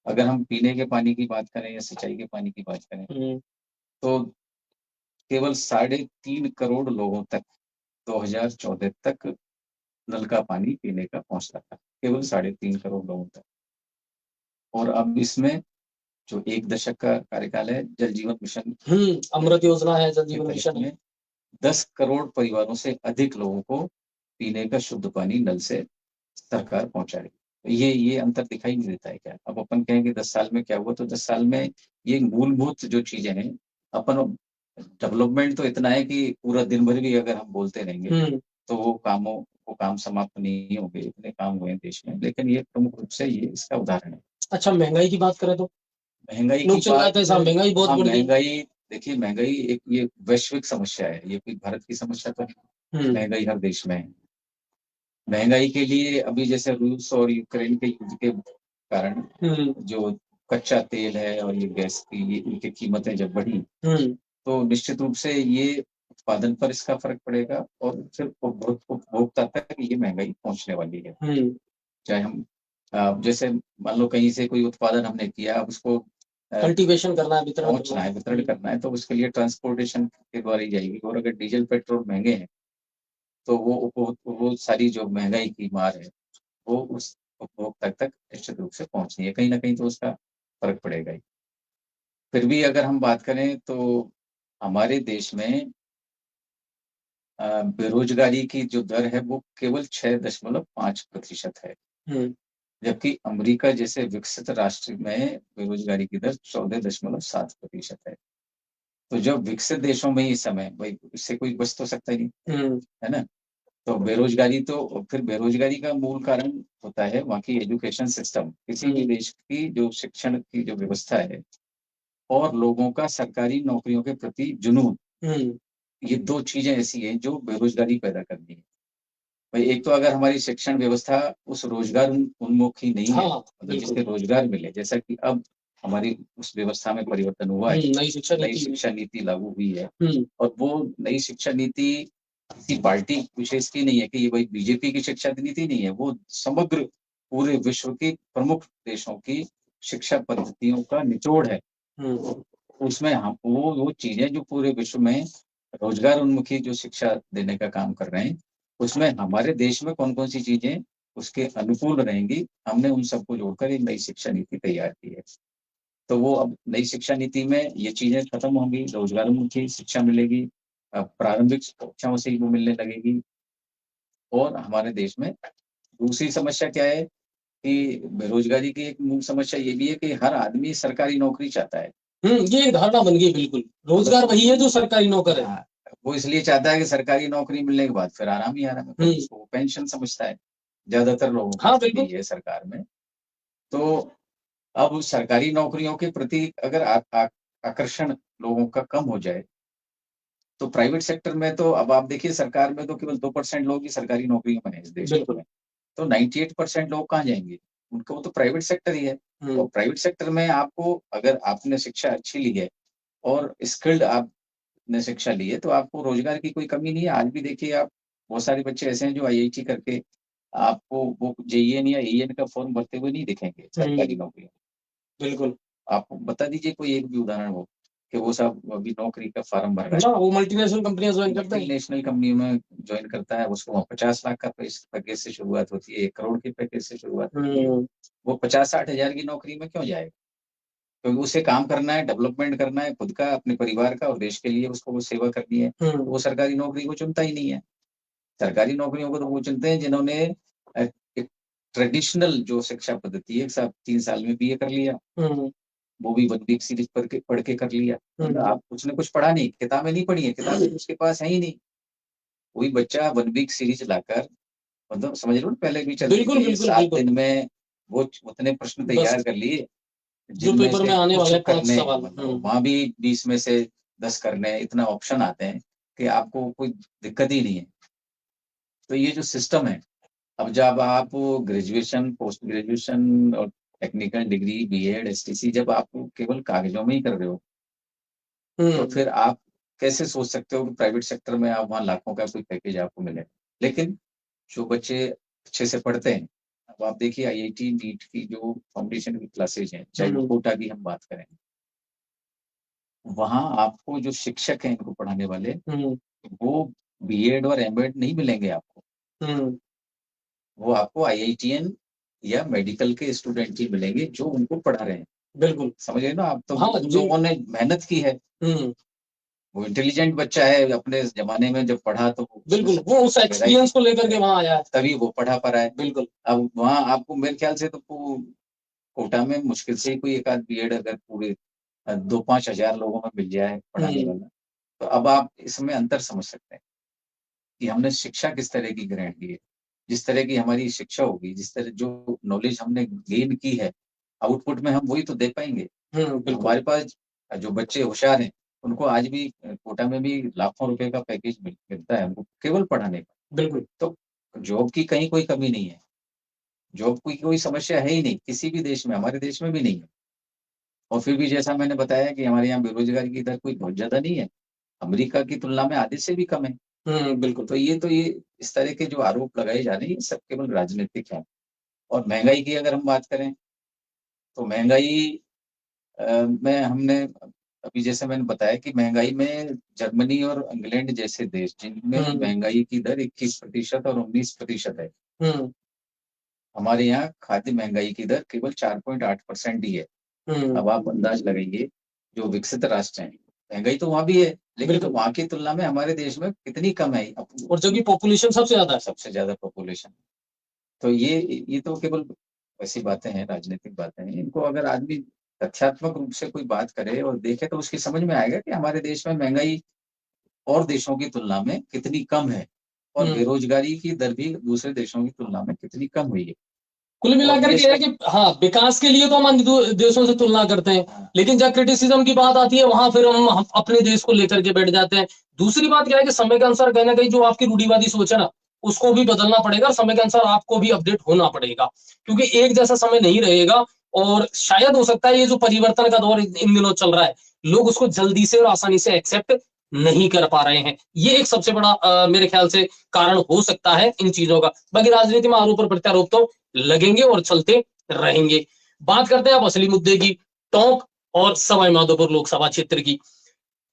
अगर हम पीने के पानी की बात करें या सिंचाई के पानी की बात करें, तो केवल 3.5 करोड़ लोगों तक 2014 तक नल का पानी पीने का पहुंचता था, केवल 3.5 करोड़ लोगों तक। और अब इसमें जो 1 दशक का कार्यकाल है, जल जीवन मिशन अमृत योजना है, जल के जीवन तहत मिशन है। में 10 करोड़ परिवारों से अधिक लोगों को पीने का शुद्ध पानी नल से सरकार पहुंचा रही है। ये अंतर दिखाई नहीं देता है क्या? अब अपन कहेंगे 10 साल में क्या हुआ, तो 10 साल में ये मूलभूत जो चीजें हैं, अपन डेवलपमेंट तो इतना है कि पूरा दिन भर भी अगर हम बोलते रहेंगे तो वो काम समाप्त नहीं होंगे। इतने काम हुए हैं देश में, लेकिन ये प्रमुख रूप से ये इसका उदाहरण है। अच्छा, महंगाई की बात करें तो महंगाई लोग की चिल्लाते हैं बात, साहब, महंगाई बहुत हाँ बढ़ गई। महंगाई, देखिए महंगाई एक ये वैश्विक समस्या है, ये कोई भारत की समस्या तो नहीं। महंगाई हर देश में है। महंगाई के लिए अभी जैसे रूस और यूक्रेन के युद्ध के कारण जो कच्चा तेल है और ये गैस की ये इनकी कीमतें जब बढ़ी, तो निश्चित रूप से ये उत्पादन पर इसका फर्क पड़ेगा और फिर उपभोक्ता तक ये महंगाई पहुंचने वाली है। चाहे हम जैसे मान लो कहीं से कोई उत्पादन हमने किया, अब उसको कल्टीवेशन करना है, वितरण पहुंचना है, वितरण करना है, तो उसके लिए ट्रांसपोर्टेशन के द्वारा ही जाएगी। और अगर डीजल पेट्रोल महंगे हैं तो वो सारी जो महंगाई की मार है वो उस उपभोक्ता तक निश्चित रूप से पहुंचनी है, कहीं ना कहीं तो उसका फर्क पड़ेगा ही। फिर भी अगर हम बात करें तो हमारे देश में बेरोजगारी की जो दर है वो केवल 6.5% है, जबकि अमेरिका जैसे विकसित राष्ट्र में बेरोजगारी की दर 14.7% है। तो जब विकसित देशों में ही समय भाई इससे कोई बच तो सकता ही नहीं, है ना? तो बेरोजगारी, तो फिर बेरोजगारी का मूल कारण होता है वहाँ की एजुकेशन सिस्टम। किसी भी देश की जो शिक्षण की जो व्यवस्था है और लोगों का सरकारी नौकरियों के प्रति जुनून, ये दो चीजें ऐसी हैं जो बेरोजगारी पैदा करती है। भाई एक तो अगर हमारी शिक्षण व्यवस्था उस रोजगार उन्मुख ही नहीं है, मतलब जिससे रोजगार मिले, जैसा कि अब हमारी उस व्यवस्था में परिवर्तन हुआ है, नई शिक्षा नीति लागू हुई है। और वो नई शिक्षा नीति किसी पार्टी विशेष की नहीं है कि ये भाई बीजेपी की शिक्षा नीति नहीं है, वो समग्र पूरे विश्व के प्रमुख देशों की शिक्षा पद्धतियों का निचोड़ है। उसमें हम वो चीजें जो पूरे विश्व में रोजगार उन्मुखी जो शिक्षा देने का काम कर रहे हैं, उसमें हमारे देश में कौन कौन सी चीजें उसके अनुकूल रहेंगी, हमने उन सबको जोड़कर एक नई शिक्षा नीति तैयार की है। तो वो अब नई शिक्षा नीति में ये चीजें खत्म होंगी, रोजगार उन्मुखी शिक्षा मिलेगी, प्रारंभिक शिक्षाओं से ही वो मिलने लगेगी। और हमारे देश में दूसरी समस्या क्या है कि बेरोजगारी की एक मूल समस्या ये भी है कि हर आदमी सरकारी नौकरी चाहता है। ये एक धारणा बन गई, बिल्कुल रोजगार वही है जो सरकारी नौकर है। वो इसलिए चाहता है कि सरकारी नौकरी मिलने के बाद फिर आराम ही आराम है, उसको पेंशन समझता है ज्यादातर लोगों की स्थिति है सरकार में। तो अब सरकारी नौकरियों के प्रति अगर आकर्षण लोगों का कम हो जाए, तो प्राइवेट सेक्टर में तो अब आप देखिए सरकार में तो केवल 2% लोग ही सरकारी नौकरियों में है इस देश में। तो 98% लोग कहाँ जाएंगे? उनको तो प्राइवेट सेक्टर ही है। तो प्राइवेट सेक्टर में आपको, अगर आपने शिक्षा अच्छी ली है और स्किल्ड आपने शिक्षा ली है, तो आपको रोजगार की कोई कमी नहीं है। आज भी देखिए आप, बहुत सारे बच्चे ऐसे हैं जो आईआईटी करके आपको वो जेईएन या एईएन का फॉर्म भरते हुए नहीं दिखेंगे सरकारी नौकरी। बिल्कुल, आप बता दीजिए कोई एक भी उदाहरण हो कि वो सब अभी नौकरी का फॉर्म भर रहा है। वो मल्टीनेशनल कंपनियां ज्वाइन करता है, मल्टीनेशनल कंपनी में ज्वाइन करता है, उसको 50 लाख का पैकेज से शुरुआत होती है, 1 करोड़ के पैकेज से शुरुआत होती है। वो 50-60 हजार की नौकरी में क्यों जाएगा? क्योंकि उसे काम करना है, डेवलपमेंट करना है खुद का, अपने परिवार का और देश के लिए उसको वो सेवा करनी है। तो वो सरकारी नौकरी को चुनता ही नहीं है। सरकारी नौकरियों को तो वो चुनते हैं जिन्होंने एक ट्रेडिशनल जो शिक्षा पद्धति है, 3 साल में बीए कर लिया, वो भी 1 वीक सीरीज पढ़ के कर लिया। आप उसने कुछ पढ़ा नहीं, किताबें नहीं पढ़ी है, किताबें उसके पास है ही नहीं। वही बच्चा 1 वीक सीरीज लाकर, मतलब समझ लो पहले भी चलती थी, 7 दिन में वो उतने प्रश्न तैयार कर लिए जो पेपर में आने वाले 5 सवाल, वहां भी 20 में से 10 करने, इतना ऑप्शन आते हैं कि आपको कोई दिक्कत ही नहीं है। तो ये जो सिस्टम है, अब जब आप ग्रेजुएशन, पोस्ट ग्रेजुएशन और टेक्निकल डिग्री, बीएड, एसटीसी जब आप केवल कागजों में ही कर रहे हो, तो फिर आप कैसे सोच सकते हो कि प्राइवेट सेक्टर में आप वहाँ लाखों का कोई पैकेज आपको मिले। लेकिन जो बच्चे अच्छे से पढ़ते हैं, अब आप देखिए आईआईटी नीट की जो फाउंडेशन की क्लासेज हैं, चाहे वो कोटा की हम बात करें, वहाँ आपको जो शिक्षक हैं इनको पढ़ाने वाले, वो बीएड और एमएड नहीं मिलेंगे आपको। वो आपको आईआईटीएन या मेडिकल के स्टूडेंट ही मिलेंगे जो उनको पढ़ा रहे हैं। बिल्कुल, समझ रहे ना आप? तो हाँ, लोगों ने मेहनत की है, वो इंटेलिजेंट बच्चा है, अपने जमाने में जब पढ़ा तो बिल्कुल वो उस एक्सपीरियंस को लेकर के वहां आया, तभी वो पढ़ा पा रहा है। बिल्कुल, अब वहाँ आपको मेरे ख्याल से तो कोटा में मुश्किल से कोई एक आध बीएड अगर पूरे 2-5 हजार लोगों में मिल जाए पढ़ाने वाला, तो अब आप इसमें अंतर समझ सकते हैं कि हमने शिक्षा किस तरह की ग्रहण की है। जिस तरह की हमारी शिक्षा होगी, जिस तरह जो नॉलेज हमने गेन की है, आउटपुट में हम वही तो दे पाएंगे। हमारे पास जो बच्चे होशियार हैं, उनको आज भी कोटा में भी लाखों रुपए का पैकेज मिलता है उनको केवल पढ़ाने का। बिल्कुल, तो जॉब की कहीं कोई कमी नहीं है, जॉब की कोई समस्या है ही नहीं किसी भी देश में, हमारे देश में भी नहीं है। और फिर भी जैसा मैंने बताया कि हमारे यहाँ बेरोजगारी की दर कोई बहुत ज्यादा नहीं है, अमेरिका की तुलना में आधे से भी कम है। बिल्कुल, तो ये इस तरह के जो आरोप लगाए जा रहे हैं, ये सब केवल राजनीतिक है। और महंगाई की अगर हम बात करें, तो महंगाई में हमने अभी जैसे मैंने बताया कि महंगाई में जर्मनी और इंग्लैंड जैसे देश, जिनमें महंगाई की दर 21% और 19% है, हमारे यहाँ खाद्य महंगाई की दर केवल 4.8% ही है। अब आप अंदाज लगाइए, जो विकसित राष्ट्र हैं, महंगाई तो वहां भी है, लेकिन तो वहां की तुलना में हमारे देश में कितनी कम है, और जबकि पॉपुलेशन सबसे ज्यादा है, सबसे ज्यादा पॉपुलेशन। तो ये तो केवल ऐसी बातें हैं, राजनीतिक बातें हैं। इनको अगर आदमी तथ्यात्मक रूप से कोई बात करे और देखे, तो उसकी समझ में आएगा कि हमारे देश में महंगाई और देशों की तुलना में कितनी कम है, और बेरोजगारी की दर भी दूसरे देशों की तुलना में कितनी कम हुई है। कुल मिलाकर के है कि हाँ, विकास के लिए तो हम अन्य देशों से तुलना करते हैं, लेकिन जब क्रिटिसिज्म की बात आती है, वहां फिर हम अपने देश को लेकर के बैठ जाते हैं। दूसरी बात क्या है कि समय के अनुसार कहीं ना कहीं जो आपकी रूढ़िवादी सोच है ना, उसको भी बदलना पड़ेगा, समय के अनुसार आपको भी अपडेट होना पड़ेगा, क्योंकि एक जैसा समय नहीं रहेगा। और शायद हो सकता है ये जो परिवर्तन का दौर इन दिनों चल रहा है, लोग उसको जल्दी से और आसानी से एक्सेप्ट नहीं कर पा रहे हैं। ये एक सबसे बड़ा मेरे ख्याल से कारण हो सकता है इन चीजों का। बाकी राजनीति में आरोप और प्रत्यारोप तो लगेंगे और चलते रहेंगे। बात करते हैं अब असली मुद्दे की, टोंक और सवाई माधोपुर लोकसभा क्षेत्र की।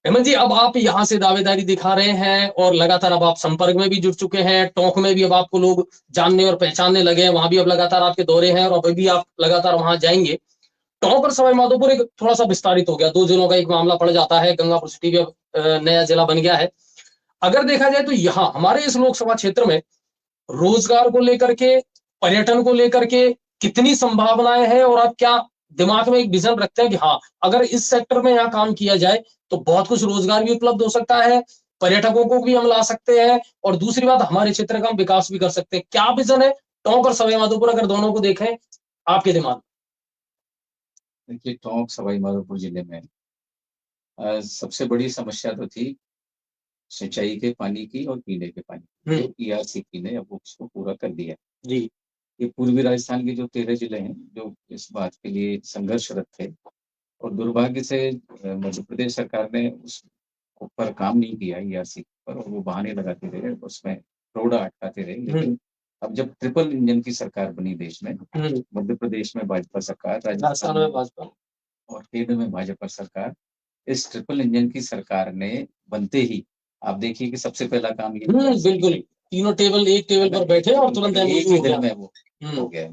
हेमंत जी, अब आप यहां से दावेदारी दिखा रहे हैं और लगातार अब आप संपर्क में भी जुड़ चुके हैं, टोंक में भी अब आपको लोग जानने और पहचानने लगे हैं, वहां भी अब लगातार आपके दौरे हैं और अब भी आप लगातार वहां जाएंगे। टोंक और सवाई माधोपुर एक थोड़ा सा विस्तारित हो गया, 2 जिलों का एक मामला पड़ जाता है, गंगापुर सिटी भी नया जिला बन गया है। अगर देखा जाए तो यहाँ हमारे इस लोकसभा क्षेत्र में रोजगार को लेकर के, पर्यटन को लेकर के कितनी संभावनाएं हैं, और आप क्या दिमाग में एक विजन रखते हैं कि हाँ, अगर इस सेक्टर में यहाँ काम किया जाए तो बहुत कुछ रोजगार भी उपलब्ध हो सकता है, पर्यटकों को भी हम ला सकते हैं, और दूसरी बात हमारे क्षेत्र का हम विकास भी कर सकते हैं। क्या विजन है टोंक और सवाई माधोपुर, अगर दोनों को देखें आपके दिमाग? देखिए, टोंक सवाई माधोपुर जिले में सबसे बड़ी समस्या तो थी सिंचाई के पानी की और पीने के पानी, जो ईआरसीपी ने अब उसको पूरा कर दिया जी। ये पूर्वी राजस्थान के जो 13 जिले हैं जो इस बात के लिए संघर्षरत थे, और दुर्भाग्य से मध्य प्रदेश सरकार ने उस पर काम नहीं किया ईआरसी पर, और वो बहाने लगाते रहे, उसमें रोड़ा अटकाते रहे। लेकिन अब जब ट्रिपल इंजन की सरकार बनी देश में, मध्य प्रदेश में भाजपा सरकार, राजस्थान में भाजपा और केंद्र में भाजपा सरकार, इस ट्रिपल इंजन की सरकार ने बनते ही आप देखिए कि सबसे पहला काम ये बिल्कुल तीनों एक टेबल पर बैठे और तुरंत एक ही दिन में वो हो गया।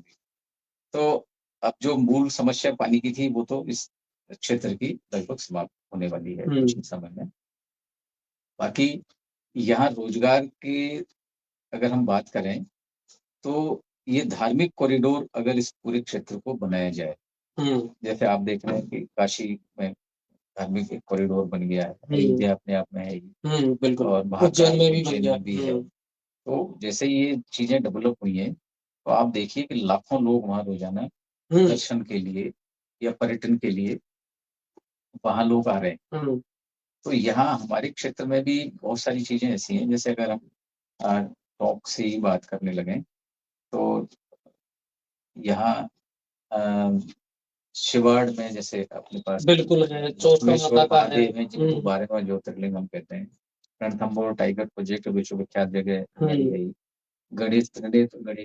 तो अब जो मूल समस्या पानी की थी, वो तो इस क्षेत्र की लगभग समाप्त होने वाली है कुछ ही समय में। बाकी यहाँ रोजगार की अगर हम बात करें तो ये धार्मिक कॉरिडोर अगर इस पूरे क्षेत्र को बनाया जाए, जैसे आप देख रहे हैं कि काशी में धार्मिक एक कॉरिडोर बन गया है, अयोध्या अपने आप में है ही, बिल्कुल, और उज्जैन में भी बन उज्जैन गया। में भी है। तो जैसे ये चीजें डेवलप हुई हैं, तो आप देखिए कि लाखों लोग वहां रोजाना दर्शन के लिए या पर्यटन के लिए वहां लोग आ रहे हैं। तो यहाँ हमारे क्षेत्र में भी बहुत सारी चीजें ऐसी हैं, जैसे अगर हम टॉप से ही बात करने लगे तो यहाँ अ, शिवाड़ में जैसे अपने पास बिल्कुल है, चौथा माता का है। महादेव हैं, जिनको 12वां ज्योतिर्लिंग हम कहते हैं। रणथंभौर टाइगर प्रोजेक्ट विश्वविख्यात जगह हमारी है। गणेश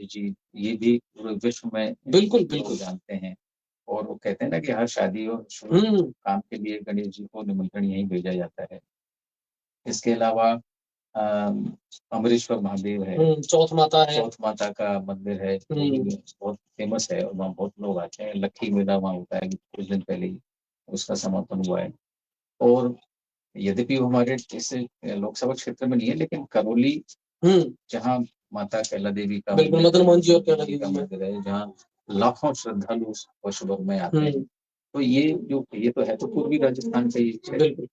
जी, ये भी पूरे विश्व में बिल्कुल लोग जानते हैं, और वो कहते हैं ना कि हर शादी और शुभ काम के लिए गणेश जी को निमंत्रण यहीं भेजा जाता है। इसके अलावा अमरेश्वर महादेव है, चौथ माता है, चौथ माता का मंदिर है, वो भी बहुत फेमस है और वहाँ बहुत लोग आते हैं। लक्की मेला वहाँ होता है, कुछ दिन पहले ही उसका समापन हुआ है। और यद्यपि वो हमारे इस लोकसभा क्षेत्र में नहीं है, लेकिन करौली जहाँ माता कैला देवी का मदन मोहन जी और कैला देवी का मंदिर है, जहाँ लाखों श्रद्धालु वर्ष भर में आते हैं। तो ये तो है तो पूर्वी राजस्थान का ही क्षेत्र।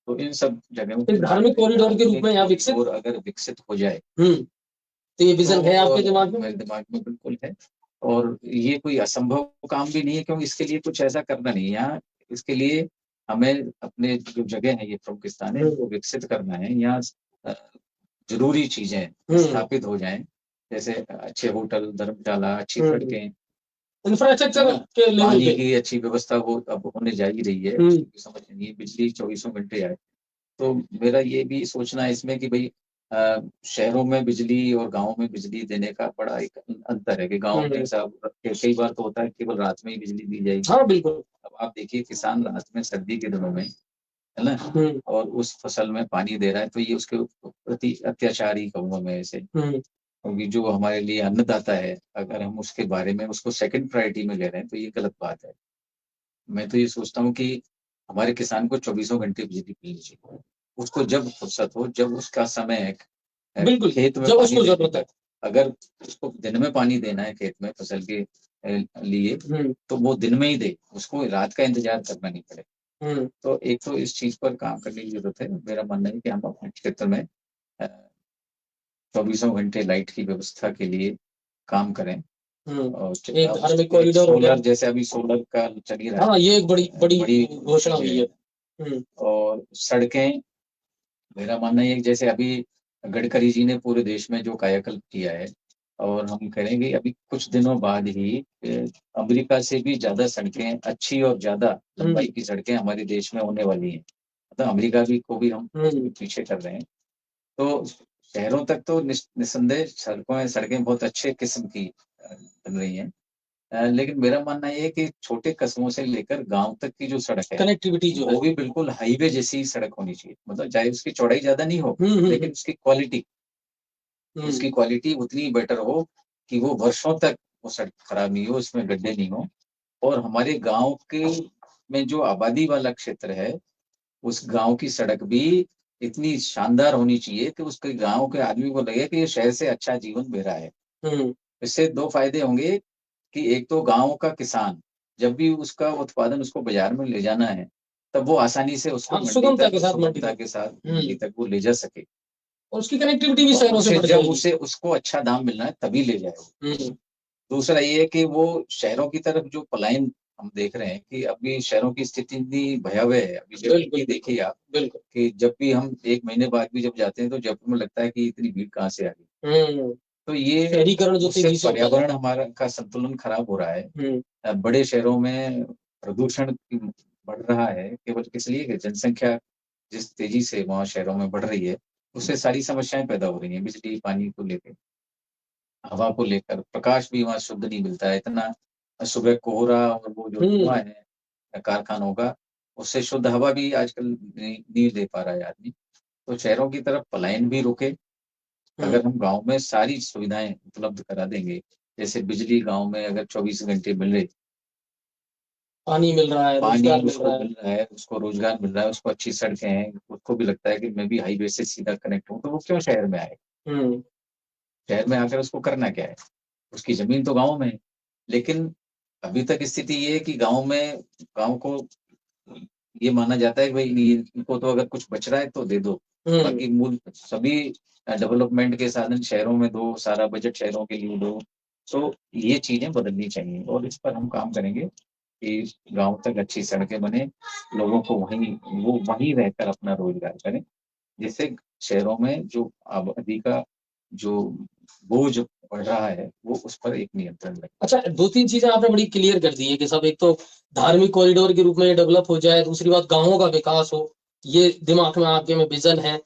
तो इन सब जगहों को धार्मिक कॉरिडोर के रूप में यहाँ विकसित, और अगर विकसित हो जाए तो ये विजन है आपके दिमाग में? मेरे दिमाग में बिल्कुल है, और ये कोई असंभव काम भी नहीं है, क्योंकि इसके लिए कुछ ऐसा करना नहीं है यहाँ। इसके लिए हमें अपने जो जगह है, ये प्रमुख स्थान है, इनको विकसित करना है। यहाँ जरूरी चीजें स्थापित हो जाएं, जैसे अच्छे होटल, धर्मशाला, अच्छी सड़कें, इंफ्रास्ट्रक्चर के लेवल पानी पे की अच्छी व्यवस्था हो, अब होने जा ही रही है। समझ नहीं, बिजली 24 घंटे आए। तो मेरा ये भी सोचना है इसमें कि भाई शहरों में बिजली और गांव में बिजली देने का बड़ा एक अंतर है, कि गांव में ऐसा कई बार तो होता है केवल रात में ही बिजली दी जाएगी। हाँ बिल्कुल। अब आप देखिए, किसान रात में सर्दी के दिनों में, है ना, और उस फसल में पानी दे रहा है, तो ये उसके प्रति अत्याचार ही कहूंगा मैं इसे। क्योंकि जो हमारे लिए अन्नदाता है, अगर हम उसके बारे में उसको सेकंड प्रायोरिटी में ले रहे हैं, तो ये गलत बात है। मैं तो ये सोचता हूँ कि हमारे किसान को 24 घंटे बिजली मिलनी चाहिए। उसको जब फुर्सत हो, जब उसका समय है, बिल्कुल, खेत में जब पानी उसको जरूरत है। अगर उसको दिन में पानी देना है खेत में फसल के लिए, तो वो दिन में ही दे, उसको रात का इंतजार करना नहीं पड़े। तो एक तो इस चीज पर काम करने की जरूरत है। मेरा मानना है कि हम अपने क्षेत्र में 24 घंटे लाइट की व्यवस्था के लिए काम करें। और एक धार्मिक कॉरिडोर हो गया, सोलर, जैसे अभी सोलर का चल ही रहा है। हाँ, ये एक बड़ी घोषणा हुई है। और सड़कें, मेरा मानना है कि जैसे अभी गडकरी जी ने पूरे देश में जो कायाकल्प किया है, और हम करेंगे अभी कुछ दिनों बाद ही अमेरिका से भी ज्यादा सड़कें, अच्छी और ज्यादा लंबाई की सड़कें हमारे देश में होने वाली हैं। मतलब अमेरिका भी को भी हम पीछे कर रहे हैं। तो शहरों तक तो निस्संदेह सड़कें बहुत अच्छे किस्म की बन रही हैं। लेकिन मेरा मानना ये है कि छोटे कस्बों से लेकर गांव तक की जो सड़क है, कनेक्टिविटी जो है, वो भी बिल्कुल हाईवे जैसी सड़क होनी चाहिए। मतलब चाहे उसकी चौड़ाई ज्यादा नहीं हो, लेकिन उसकी क्वालिटी उतनी बेटर हो कि वो वर्षों तक वो सड़क खराब नहीं हो, उसमें गड्ढे नहीं हो। और हमारे गांव के में जो आबादी वाला क्षेत्र है, उस गांव की सड़क भी इतनी शानदार होनी चाहिए कि उसके गांव के आदमी को लगे कि ये शहर से अच्छा जीवन दे रहा है। इससे दो फायदे होंगे, कि एक तो गांव का किसान जब भी उसका उत्पादन उसको बाजार में ले जाना है, तब वो आसानी से उसको सुगमता के साथ मंडी तक वो ले जा सके। और उसकी कनेक्टिविटी भी शहरों से बढ़ जब जाएगी। उसको अच्छा दाम मिलना है तभी ले जाए। दूसरा ये है कि वो शहरों की तरफ जो पलायन हम देख रहे हैं, कि अभी शहरों की स्थिति इतनी भयावह है। अभी जयपुर की देखिए आप, कि जब भी हम 1 महीने बाद भी जब जाते हैं, तो जयपुर में लगता है कि इतनी भीड़ कहाँ से आ गई। तो ये शहरीकरण जो पर्यावरण हमारा का संतुलन खराब हो रहा है। बड़े शहरों में प्रदूषण बढ़ रहा है, केवल इसलिए कि जनसंख्या जिस तेजी से वहाँ शहरों में बढ़ रही है, उससे सारी समस्याएं पैदा हो रही हैं, बिजली, पानी को लेकर, हवा को लेकर। प्रकाश भी वहाँ शुद्ध नहीं मिलता है, इतना सुबह कोहरा और वो जो धुआं है कारखानों का, उससे शुद्ध हवा भी आजकल नहीं ले पा रहा है आदमी। तो शहरों की तरफ पलायन भी रुके। अगर हम गांव में सारी सुविधाएं उपलब्ध करा देंगे, जैसे बिजली गांव में अगर 24 घंटे मिल रही, पानी मिल रहा है, पानी रोजगार मिल उसको रहा है। मिल रहा है, उसको रोजगार मिल रहा है, उसको अच्छी सड़कें हैं, उसको भी लगता है कि मैं भी हाईवे से सीधा कनेक्ट हूँ, तो वो क्यों शहर में आए? हम्म। शहर में आकर उसको करना क्या है? उसकी जमीन तो गाँव में है। लेकिन अभी तक स्थिति ये है कि गाँव को ये माना जाता है कि भाई नहीं, इनको तो अगर कुछ बच रहा है तो दे दो। बाकी मूल सभी डेवलपमेंट के साधन शहरों में दो, सारा बजट शहरों के लिए दो। तो ये चीजें बदलनी चाहिए और इस पर हम काम करेंगे कि गाँव तक अच्छी सड़कें बने, लोगों को वहीं रहकर अपना रोजगार करें, जिससे शहरों में जो आबादी का जो बोझ बढ़ रहा है वो उस पर एक नियंत्रण लगे। अच्छा, 2-3 चीजें आपने बड़ी क्लियर कर दी है कि सब, एक तो धार्मिक कॉरिडोर के रूप में डेवलप हो जाए, दूसरी बात गाँवों का विकास हो, ये दिमाग में आपके में विजन है।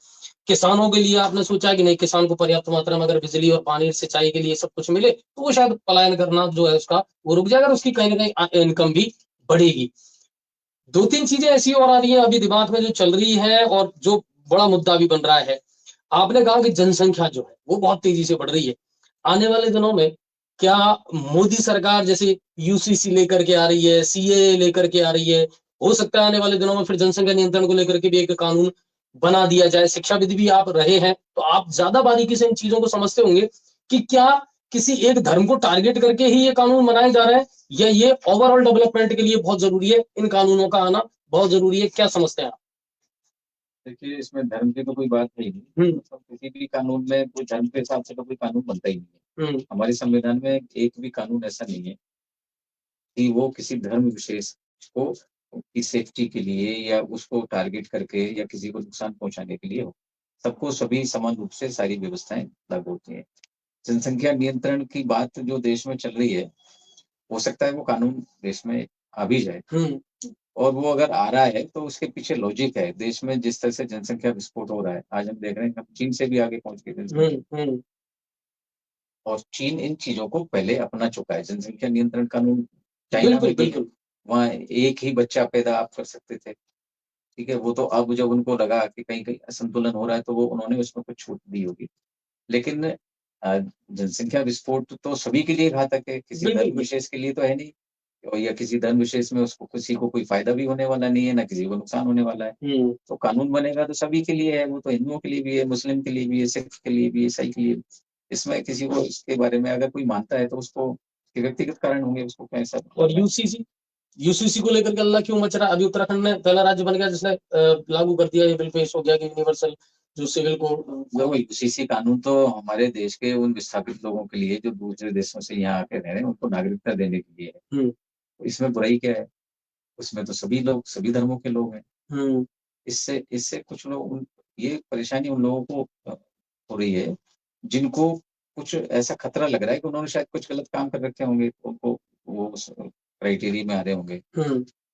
किसानों के लिए आपने सोचा कि नहीं, किसान को पर्याप्त मात्रा में अगर बिजली और पानी, सिंचाई के लिए सब कुछ मिले, तो वो शायद पलायन करना जो है उसका वो रुक जाएगा और उसकी कहीं न कहीं इनकम भी बढ़ेगी। 2-3 चीजें ऐसी और आ रही हैं अभी दिमाग में जो चल रही है और जो बड़ा मुद्दा भी बन रहा है। आपने कहा कि जनसंख्या जो है वो बहुत तेजी से बढ़ रही है। आने वाले दिनों में क्या मोदी सरकार जैसे यूसीसी लेकर के आ रही है, सीएए लेकर के आ रही है, हो सकता है आने वाले दिनों में फिर जनसंख्या नियंत्रण को लेकर के भी एक कानून बना दिया जाए। शिक्षाविद भी आप रहे हैं, तो आप ज्यादा बारीकी से इन चीजों को समझते होंगे कि क्या किसी एक धर्म को टारगेट करके ही ये कानून बनाए जा रहे हैं, या ये ओवरऑल डेवलपमेंट के लिए बहुत जरूरी है, इन कानूनों का आना बहुत जरूरी है? क्या समझते हैं आप? देखिए, इसमें धर्म की तो कोई बात है ही नहीं। मतलब किसी भी कानून में कोई धर्म के हिसाब से तो कोई कानून बनता ही नहीं है। हमारे संविधान में एक भी कानून ऐसा नहीं है कि वो किसी धर्म विशेष को की सेफ्टी के लिए या उसको टारगेट करके या किसी को नुकसान पहुंचाने के लिए हो। सबको सभी समान रूप से सारी व्यवस्थाएं लागू होती हैं। जनसंख्या नियंत्रण की बात जो देश में चल रही है, हो सकता है वो कानून देश में आ भी जाए, और वो अगर आ रहा है तो उसके पीछे लॉजिक है। देश में जिस तरह से जनसंख्या विस्फोट हो रहा है, आज हम देख रहे हैं हम चीन से भी आगे पहुंच गए जनसंख्या, और चीन इन चीजों को पहले अपना चुका है। जनसंख्या नियंत्रण कानून चाइना में भी है, वहाँ एक ही बच्चा पैदा आप कर सकते थे, ठीक है। वो तो अब जब उनको लगा कि कहीं कहीं असंतुलन हो रहा है तो वो उन्होंने उसमें कुछ छूट दी होगी। लेकिन जनसंख्या विस्फोट तो सभी के लिए घातक है, किसी धर्म विशेष के लिए तो है नहीं, और या किसी धर्म विशेष में उसको किसी को कोई फायदा भी होने वाला नहीं है, ना किसी को नुकसान होने वाला है। तो कानून बनेगा तो सभी के लिए है, वो तो हिंदुओं के लिए भी है, मुस्लिम के लिए भी है, सिख के लिए भी है, ईसाई के लिए। इसमें किसी को इसके बारे में अगर कोई मानता है तो उसको व्यक्तिगत कारण होंगे, उसको कैसा। और यूसीसी को लेकर के अल्लाह क्यों मच रहा है? अभी उत्तराखंड में पहला राज्य बन गया जिसने लागू कर दिया, ये बिल पेश हो गया कि यूनिवर्सल जो सिविल कोड। यूसीसी कानून तो हमारे देश के उन विस्थापित लोगों के लिए जो दूसरे देशों से यहाँ आके रह रहे हैं, उनको नागरिकता देने के लिए है। इसमें बुराई क्या है? उसमें तो सभी लोग, सभी धर्मों के लोग हैं। इससे इससे कुछ लोग, ये परेशानी उन लोगों को हो रही है जिनको कुछ ऐसा खतरा लग रहा है कि उन्होंने शायद कुछ गलत काम कर रखे होंगे, उनको वो क्राइटेरिया में आ रहे होंगे।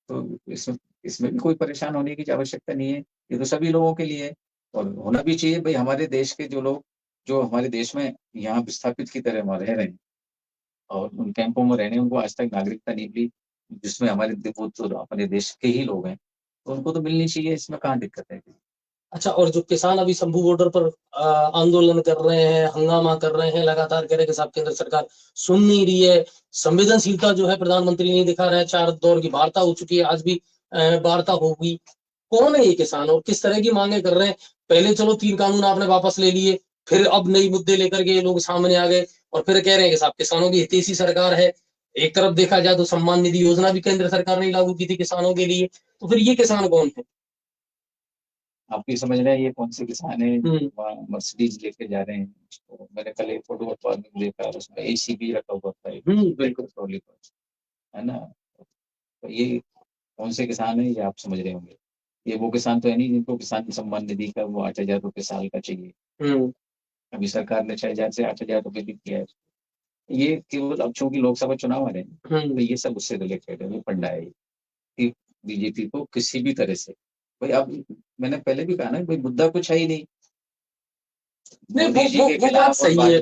तो इसमें भी कोई परेशान होने की आवश्यकता नहीं है, ये तो सभी लोगों के लिए है और होना भी चाहिए। भाई, हमारे देश के जो लोग जो हमारे देश में यहाँ विस्थापित की तरह वहाँ रह रहे हैं और उन कैंपों में रहने, उनको आज तक नागरिकता नहीं मिली, जिसमें हमारे वो तो अपने देश के ही लोग हैं, तो उनको तो मिलनी चाहिए, इसमें कहाँ दिक्कत है। अच्छा, और जो किसान अभी शंभू बॉर्डर पर आंदोलन कर रहे हैं, हंगामा कर रहे हैं, लगातार कह रहे हैं कि साहब केंद्र सरकार सुन नहीं रही है, संवेदनशीलता जो है प्रधानमंत्री नहीं दिखा रहा है। 4 दौर की वार्ता हो चुकी है, आज भी वार्ता होगी। कौन है ये किसान और किस तरह की मांगे कर रहे हैं? पहले चलो 3 कानून आपने वापस ले लिए, फिर अब नई मुद्दे लेकर के ये लोग सामने आ गए और फिर कह रहे हैं कि साहब किसानों की हितैषी सरकार है। एक तरफ देखा जाए तो सम्मान निधि योजना भी केंद्र सरकार ने लागू की थी किसानों के लिए, तो फिर ये किसान कौन है? आप भी समझ रहे हैं ये कौन से किसान है? वहाँ मर्सिडीज लेके जा रहे हैं। तो मैंने कल एक फोटो में देखा, उसमें एसी भी रखा हुआ था, बिल्कुल ट्रॉली पर, है ना। तो ये कौन से किसान है ये आप समझ रहे होंगे। ये वो किसान तो है नहीं जिनको किसान सम्मान निधि का वो 8,000 रुपये साल का चाहिए। अभी सरकार ने 6,000 से 8,000 रुपये भी किया है। ये केवल अब चूंकि लोकसभा चुनाव आ रहे हैं, तो ये सब उससे रिलेटेड है, वो फंडा है कि बीजेपी को किसी भी तरह से, भाई अब मैंने पहले भी कहा ना, कोई मुद्दा कुछ है ही नहीं। नहीं, वो बात सही है,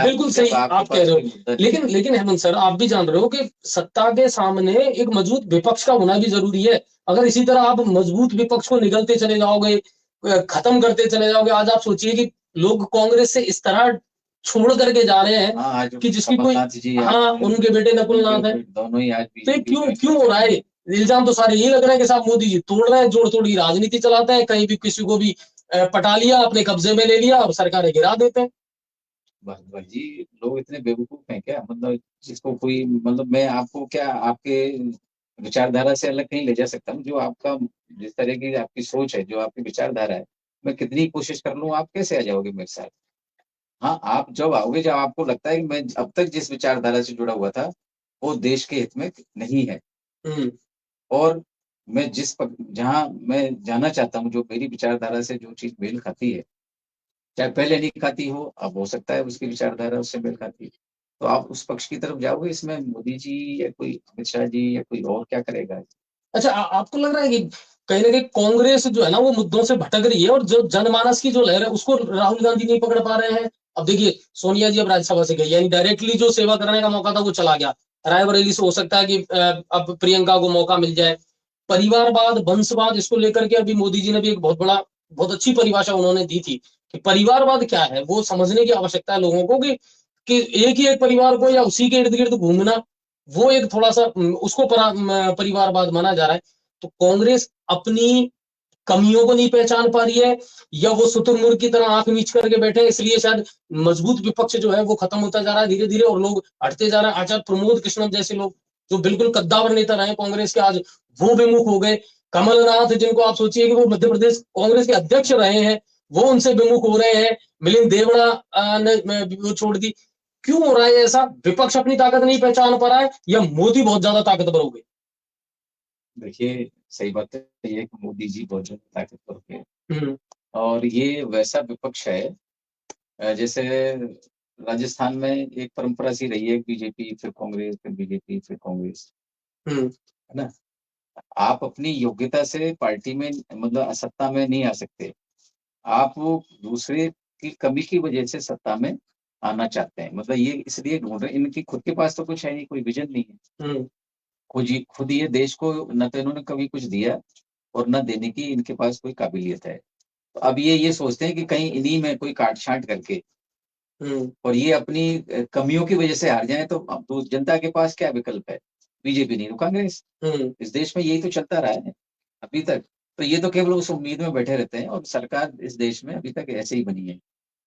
बिल्कुल सही आप कह रहे हो। लेकिन हेमंत सर, आप भी जान रहे हो कि सत्ता के सामने एक मजबूत विपक्ष का होना भी जरूरी है। अगर इसी तरह आप मजबूत विपक्ष को निगलते चले जाओगे, खत्म करते चले जाओगे, आज आप सोचिए कि लोग कांग्रेस से इस तरह छोड़ करके जा रहे हैं कि जिसकी कोई, हाँ, उनके बेटे नकुल नाथ है, दोनों ही आज, तो क्यों क्यों हो रहा है? इल्जाम तो सारे यही लग रहे हैं कि साहब मोदी जी तोड़ रहे हैं, जोड़ तोड़ की राजनीति चलाते हैं, कहीं भी किसी को भी पटा लिया, अपने कब्जे में ले लिया और सरकारें गिरा देते हैं। बस जी, लोग इतने बेवकूफ हैं क्या? मतलब जिसको कोई, मतलब मैं आपको क्या आपके विचारधारा से अलग कहीं ले जा सकता हूँ? जो आपका, जिस तरह की आपकी सोच है, जो आपकी विचारधारा है, मैं कितनी कोशिश कर लूँ, आप कैसे आ जाओगे मेरे साथ? हाँ, आप जब आओगे, जब आपको लगता है कि मैं अब तक जिस विचारधारा से जुड़ा हुआ था वो देश के हित में नहीं है, हम्म। और मैं जहाँ मैं जाना चाहता हूँ, जो मेरी विचारधारा से जो चीज मेल खाती है, चाहे पहले नहीं खाती हो, अब हो सकता है उसकी विचारधारा उससे मेल खाती है, तो आप उस पक्ष की तरफ जाओगे। इसमें मोदी जी या कोई अमित शाह जी या कोई और क्या करेगा? अच्छा, आपको लग रहा है कि कहीं ना कहीं कांग्रेस जो है ना वो मुद्दों से भटक रही है, और जो जनमानस की जो लहर है उसको राहुल गांधी नहीं पकड़ पा रहे हैं? अब देखिए, सोनिया जी अब राज्यसभा से गई, यानी डायरेक्टली जो सेवा करने का मौका था वो चला गया। रायबरेली से हो सकता है कि अब प्रियंका को मौका मिल जाए। परिवारवाद, वंशवाद, इसको लेकर के अभी मोदी जी ने भी एक बहुत अच्छी परिभाषा उन्होंने दी थी कि परिवारवाद क्या है, वो समझने की आवश्यकता है लोगों को कि एक ही एक परिवार को या उसी के इर्द गिर्द घूमना, वो एक थोड़ा सा उसको परिवारवाद माना जा रहा है। तो कांग्रेस अपनी कमियों को नहीं पहचान पा रही है, या वो शुतुरमुर्ग की तरह आंख मीच करके बैठे हैं, इसलिए शायद मजबूत विपक्ष जो है वो खत्म होता जा रहा है धीरे धीरे, और लोग हटते जा रहे हैं। आचार्य प्रमोद कृष्णम जैसे लोग जो बिल्कुल कद्दावर नेता रहे कांग्रेस के, आज वो विमुख हो गए। कमलनाथ, जिनको आप सोचिए कि वो मध्य प्रदेश कांग्रेस के अध्यक्ष रहे हैं, वो उनसे विमुख हो रहे हैं। मिलिंद देवड़ा ने वो छोड़ दी। क्यों हो रहा है ऐसा? विपक्ष अपनी ताकत नहीं पहचान पा रहा है, या मोदी बहुत ज्यादा ताकतवर हो गए? देखिए, सही बात है, ये कि मोदी जी बहुत ज्यादा ताकतवर हो गए, हम्म। और ये वैसा विपक्ष है, जैसे राजस्थान में एक परंपरा सी रही है, बीजेपी फिर कांग्रेस, फिर बीजेपी फिर कांग्रेस, हम्म। है ना? आप अपनी योग्यता से पार्टी में, मतलब सत्ता में नहीं आ सकते। आप वो दूसरे की कमी की वजह से सत्ता में आना चाहते हैं, मतलब ये इसलिए ढूंढ रहे हैं। इनकी खुद के पास तो कुछ है नहीं, कोई विजन नहीं है। हम्म। खुद ये देश को न तो इन्होंने कभी कुछ दिया, और न देने की इनके पास कोई काबिलियत है। तो अब ये सोचते हैं कि कहीं इन्हीं में कोई काट छांट करके, हम्म। और ये अपनी कमियों की वजह से हार जाए, तो अब तो जनता के पास क्या विकल्प है? बीजेपी नहीं तो कांग्रेस। हम्म। इस देश में यही तो चलता रहा है अभी तक। तो ये तो केवल उस उम्मीद में बैठे रहते हैं, और सरकार इस देश में अभी तक ऐसे ही बनी है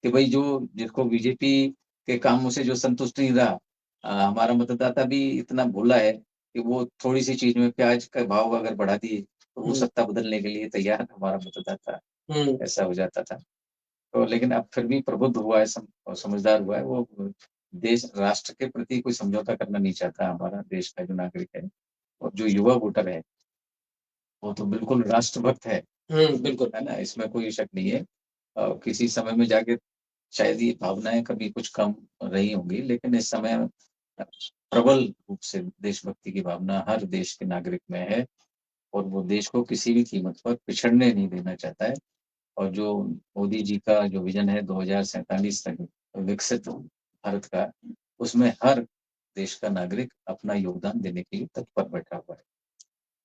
कि भाई जो जिसको बीजेपी के कामों से जो संतुष्ट नहीं रहा, हमारा मतदाता भी इतना भोला है कि वो थोड़ी सी चीज में प्याज का भाव अगर बढ़ा दिए तो वो हम्म। सत्ता बदलने के लिए तैयार है हमारा मतदाता। हम्म। ऐसा हो जाता था। तो लेकिन अब फिर भी प्रबुद्ध हुआ है, और समझदार हुआ है वो। देश राष्ट्र के प्रति कोई समझौता करना नहीं चाहता, हमारा देश का जो नागरिक है, और जो युवा वोटर है, वो तो बिल्कुल राष्ट्रभक्त बिल्कुल। है ना, इसमें कोई शक नहीं है। किसी समय में जाके शायद ये भावनाएं कभी कुछ कम रही होंगी, लेकिन इस समय प्रबल रूप से देशभक्ति की भावना हर देश के नागरिक में है, और वो देश को किसी भी कीमत पर पिछड़ने नहीं देना चाहता है। और जो मोदी जी का जो विजन है 2047 तक विकसित भारत का, उसमें हर देश का नागरिक अपना योगदान देने के लिए तत्पर बैठा हुआ है।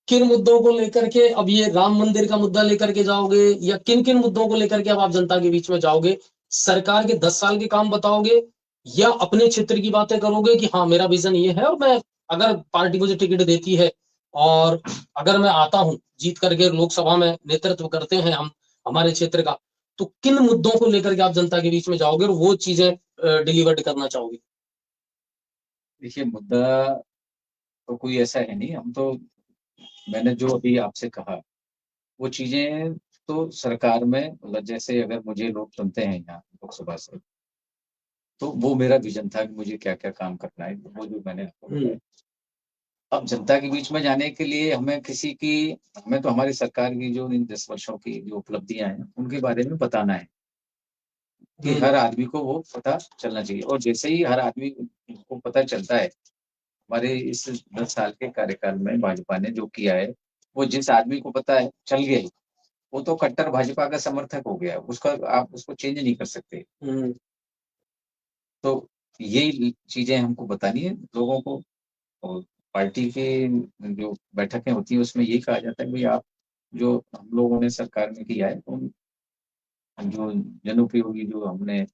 किन मुद्दों को लेकर के अब ये राम मंदिर का मुद्दा लेकर के जाओगे, या किन किन मुद्दों को लेकर के अब आप जनता के बीच में जाओगे? सरकार के 10 साल के काम बताओगे, या अपने क्षेत्र की बातें करोगे कि हाँ मेरा विजन ये है, और मैं, अगर पार्टी मुझे टिकट देती है और अगर मैं आता हूं जीत करके लोकसभा में, नेतृत्व करते हैं हम हमारे क्षेत्र का, तो किन मुद्दों को लेकर के आप जनता के बीच में जाओगे और वो चीजें डिलीवर्ड करना चाहोगे? देखिए, मुद्दा तो कोई ऐसा है नहीं। हम तो, मैंने जो अभी आपसे कहा वो चीजें तो सरकार में, मतलब जैसे अगर मुझे लोग चुनते हैं यहाँ लोकसभा से, तो वो मेरा विजन था कि मुझे क्या क्या काम करना है, तो वो जो मैंने आपको बताया। हम्म। अब जनता के बीच में जाने के लिए हमें तो हमारी सरकार की जो इन 10 वर्षों की जो उपलब्धियां हैं उनके बारे में बताना है, कि हम्म। हर आदमी को वो पता चलना चाहिए। और जैसे ही हर आदमी को पता चलता है, हमारे इस 10 साल के कार्यकाल में भाजपा ने जो किया है, वो जिस आदमी को पता है चल गया, वो तो कट्टर भाजपा का समर्थक हो गया, उसका आप उसको चेंज नहीं कर सकते। हम्म। तो यही चीजें हमको बतानी है लोगों को। और पार्टी के जो बैठकें होती हैं उसमें यही कहा जाता है कि आप, जो हम लोगों ने सरकार में किया है, उन जो जनोपयोगी जो हमने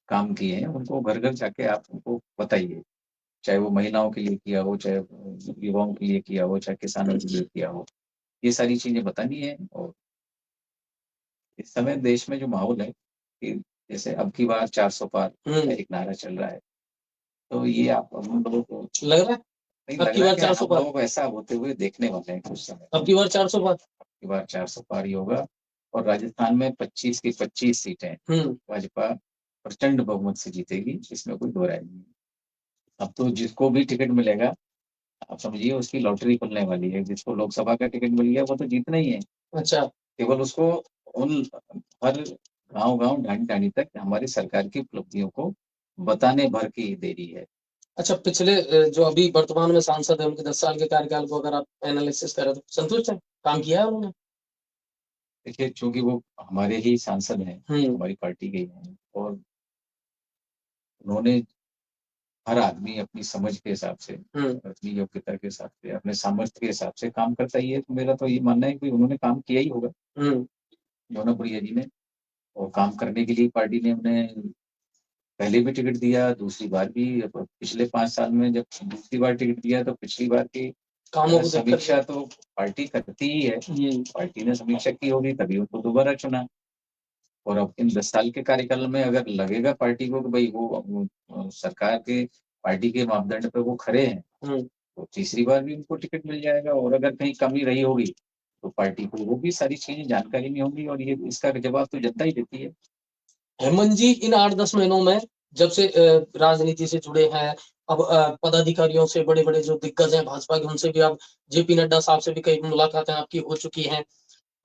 काम किए हैं उनको घर घर जाके आप उनको बताइए। चाहे वो महिलाओं के लिए किया हो, चाहे युवाओं के लिए किया हो, चाहे किसानों के लिए किया हो, ये सारी चीजें बतानी है। और इस समय देश में जो माहौल है कि जैसे अब की बार 400 पार का एक नारा चल रहा है, तो ये आप हम लोगों को लग रहा है नहीं अब लग की रहा है बार कि 400 हम पार, लोगों को ऐसा होते हुए देखने वाले हैं कुछ समय। अब की बार 400 पार। अब की बार 400 पार ही होगा। और राजस्थान में 25 की 25 सीटें भाजपा प्रचंड बहुमत से जीतेगी, इसमें कोई दो राय नहीं है। अब तो जिसको भी टिकट मिलेगा, आप समझिए उसकी लॉटरी खुलने वाली है। जिसको लोकसभा का टिकट मिल गया वो तो जीतना ही है। अच्छा, केवल उसको उन हर गांव गांव ढाणी ढाणी तक हमारी सरकार की उपलब्धियों को बताने भर की देरी है। अच्छा, पिछले जो अभी वर्तमान में सांसद है उनके 10 साल के कार्यकाल को अगर आप एनालिसिस करें तो संतुष्ट है, काम किया है उन्होंने? देखिए, चूंकि वो हमारे ही सांसद हैं, हमारी पार्टी के ही हैं, और उन्होंने हर आदमी अपनी समझ के हिसाब से, अपनी योग्यता के हिसाब से, अपने सामर्थ्य के हिसाब से काम करता ही है। तो मेरा तो ये मानना है कि उन्होंने काम किया ही होगा, जौनपुरिया जी ने। और काम करने के लिए पार्टी ने उन्हें पहले भी टिकट दिया, दूसरी बार भी। पिछले 5 साल में जब दूसरी बार टिकट दिया तो पिछली बार की कामों को समीक्षा तो पार्टी करती ही है। पार्टी ने समीक्षा की होगी तभी उनको दोबारा चुना। और अब इन 10 साल के कार्यकाल में अगर लगेगा पार्टी को कि भाई वो सरकार के पार्टी के मापदंड पे वो खरे हैं, तो तीसरी बार भी उनको टिकट मिल जाएगा। और अगर कहीं कमी रही होगी तो पार्टी को वो भी सारी चीजें जानकारी में होंगी, और ये इसका जवाब तो जनता ही देती है। हेमंत जी इन 8-10 महीनों में जब से राजनीति से जुड़े हैं, अब पदाधिकारियों से, बड़े बड़े जो दिग्गज हैं भाजपा के, उनसे भी आप, जेपी नड्डा साहब से भी कई मुलाकातें आपकी हो चुकी हैं।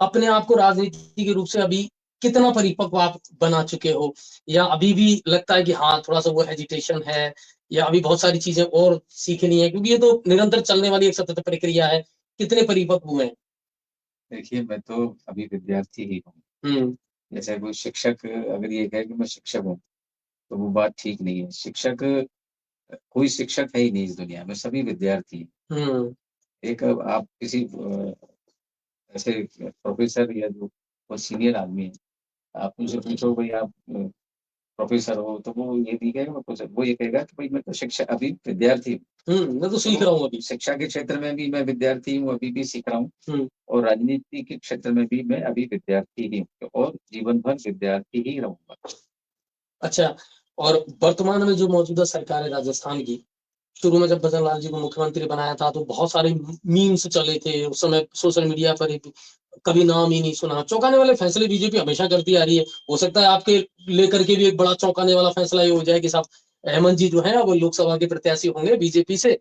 अपने आप को राजनीति के रूप से अभी कितना परिपक्व आप बना चुके हो, या अभी भी लगता है कि हाँ थोड़ा सा वो हेजिटेशन है, या अभी बहुत सारी चीजें और सीखनी है, क्योंकि ये तो निरंतर चलने वाली एक सतत प्रक्रिया है। कितने परिपक्व हुए हैं? देखिए, मैं तो अभी विद्यार्थी ही हूँ। जैसे कोई शिक्षक अगर ये कहे कि मैं शिक्षक हूँ, तो वो बात ठीक नहीं है। शिक्षक, कोई शिक्षक है ही नहीं इस दुनिया में, सभी विद्यार्थी हैं। एक आप किसी ऐसे प्रोफेसर या जो बहुत सीनियर आदमी है, आप उनसे पूछो भाई आप प्रोफेसर हो, तो वो ये नहीं कहेगा मैं प्रोफेसर, वो ये कहेगा कि भाई मैं तो शिक्षा अभी विद्यार्थी हूँ। मैं तो सीख रहा हूँ अभी। शिक्षा के क्षेत्र में भी मैं विद्यार्थी हूँ, अभी भी सीख रहा हूँ। और राजनीति के क्षेत्र में भी मैं अभी विद्यार्थी ही हूँ, और जीवन भर विद्यार्थी ही रहूंगा। अच्छा, और वर्तमान में जो मौजूदा सरकार है राजस्थान की, शुरू में जब भजन लाल जी को मुख्यमंत्री बनाया था तो बहुत सारे मीम्स चले थे उस समय सोशल मीडिया पर, एक कभी नाम ही नहीं सुना। चौंकाने वाले फैसले बीजेपी हमेशा करती आ रही है। हो सकता है आपके लेकर के भी एक बड़ा चौंकाने वाला फैसला ये हो जाए कि साहब हेमंत जी जो है वो लोकसभा के प्रत्याशी होंगे बीजेपी से।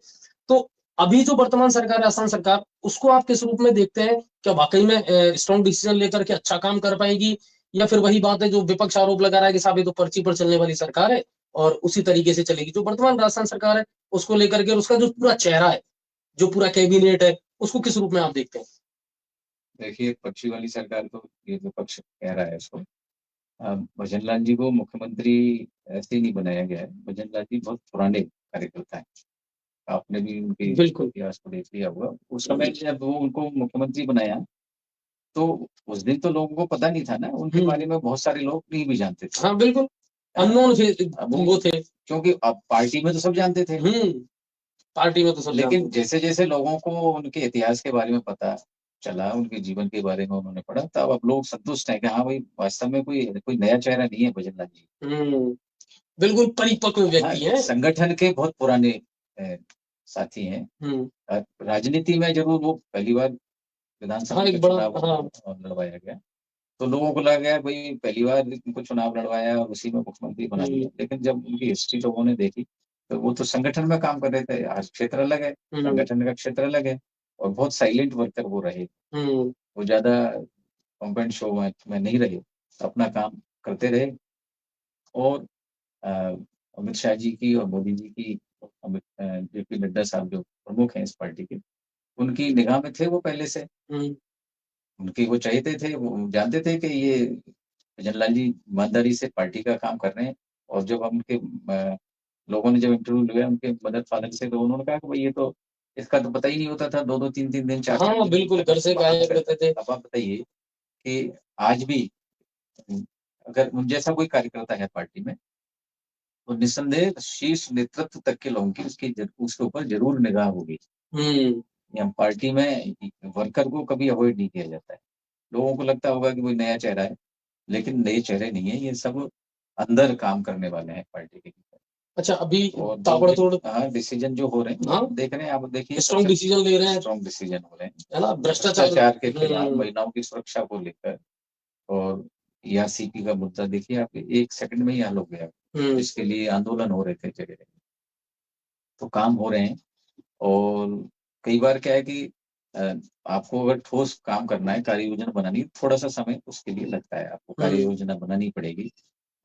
तो अभी जो वर्तमान सरकार है, असम सरकार, उसको आप किस रूप में देखते हैं? क्या वाकई में स्ट्रॉन्ग डिसीजन लेकर के अच्छा काम कर पाएगी, या फिर वही बात है जो विपक्ष आरोप लगा रहा है कि साहब ये तो पर्ची पर चलने वाली सरकार है और उसी तरीके से चलेगी? जो वर्तमान राजस्थान सरकार है उसको लेकर के, और उसका जो पूरा चेहरा है, जो पूरा कैबिनेट है, उसको किस रूप में आप देखते हैं? देखिए, पक्षी वाली सरकार तो ये विपक्ष कह रहा है इसको। भजन लाल जी को मुख्यमंत्री ऐसे ही नहीं बनाया गया है। भजन लाल जी बहुत पुराने कार्यकर्ता हैं, आपने भी उनके इतिहास को देख लिया होगा। उस समय जब वो उनको मुख्यमंत्री बनाया, तो उस दिन तो लोगों को पता नहीं था ना, उनके बारे में बहुत सारे लोग नहीं भी जानते थे। हाँ बिल्कुल, अननोन थे वो थे, क्योंकि अब पार्टी में तो सब जानते थे। पार्टी में तो सब, लेकिन जैसे जैसे लोगों को उनके इतिहास के बारे में पता चला, उनके जीवन के बारे में उन्होंने पढ़ा, तब अब लोग संतुष्ट हैं कि हाँ भाई वास्तव में कोई कोई नया चेहरा नहीं है भजन लाल जी। बिल्कुल परिपक्व व्यक्ति है, संगठन के बहुत पुराने साथी हैं। राजनीति में जरूर वो पहली बार विधानसभा का चुनाव लड़वाया गया, तो लोगों को लगा गया भाई पहली बार उनको चुनाव लड़वाया और उसी में मुख्यमंत्री बना दिया। लेकिन जब उनकी हिस्ट्री लोगों ने देखी, तो वो तो संगठन में काम कर रहे थे। आज क्षेत्र अलग है, संगठन का क्षेत्र अलग है, और बहुत साइलेंट वर्कर वो रहे। वो ज्यादा कॉम्पेंट शो में नहीं रहे, अपना काम करते रहे। और अमित शाह जी की और मोदी जी की, जेपी नड्डा साहब जो प्रमुख हैं इस पार्टी के, उनकी निगाह में थे वो पहले से। उनकी वो चाहते थे, वो जानते थे कि ये भजन लाल जी ईमानदारी से पार्टी का काम कर रहे हैं। और जब हम उनके लोगों ने जब इंटरव्यू लिया उनके मदर फादर से, तो उन्होंने कहा कि भाई ये तो इसका तो पता ही नहीं होता था, 2-2 3-3 दिन 4-4 दिन बिल्कुल घर से गायब रहते थे। अब आप बताइए कि आज भी अगर उन जैसा कोई कार्यकर्ता है पार्टी में, तो निस्संदेह शीर्ष नेतृत्व तक के लोगों की उसके ऊपर जरूर निगाह होगी। या पार्टी में वर्कर को कभी अवॉइड नहीं किया जाता है। लोगों को लगता होगा कि कोई नया चेहरा है, लेकिन नए चेहरे नहीं है, ये सब अंदर काम करने वाले हैं पार्टी के। अच्छा, अभी और ताबड़तोड़ डिसीजन जो हो रहे हैं, हाँ, देख रहे हैं, आप देखिए स्ट्रॉन्ग डिसीजन ले रहे हैं, स्ट्रॉन्ग डिसीजन हो रहे हैं, है ना, भ्रष्टाचार भ्रष्टाचार के खिलाफ, महिलाओं की सुरक्षा को लेकर, और ERCP का मुद्दा देखिए आप, 1 सेकंड में ही हल हो गया। इसके लिए आंदोलन हो रहे थे जगह जगह, तो काम हो रहे हैं। और कई बार क्या है कि आपको अगर ठोस काम करना है, कार्य योजना बनानी है, थोड़ा सा समय उसके लिए लगता है, आपको कार्य योजना बनानी पड़ेगी।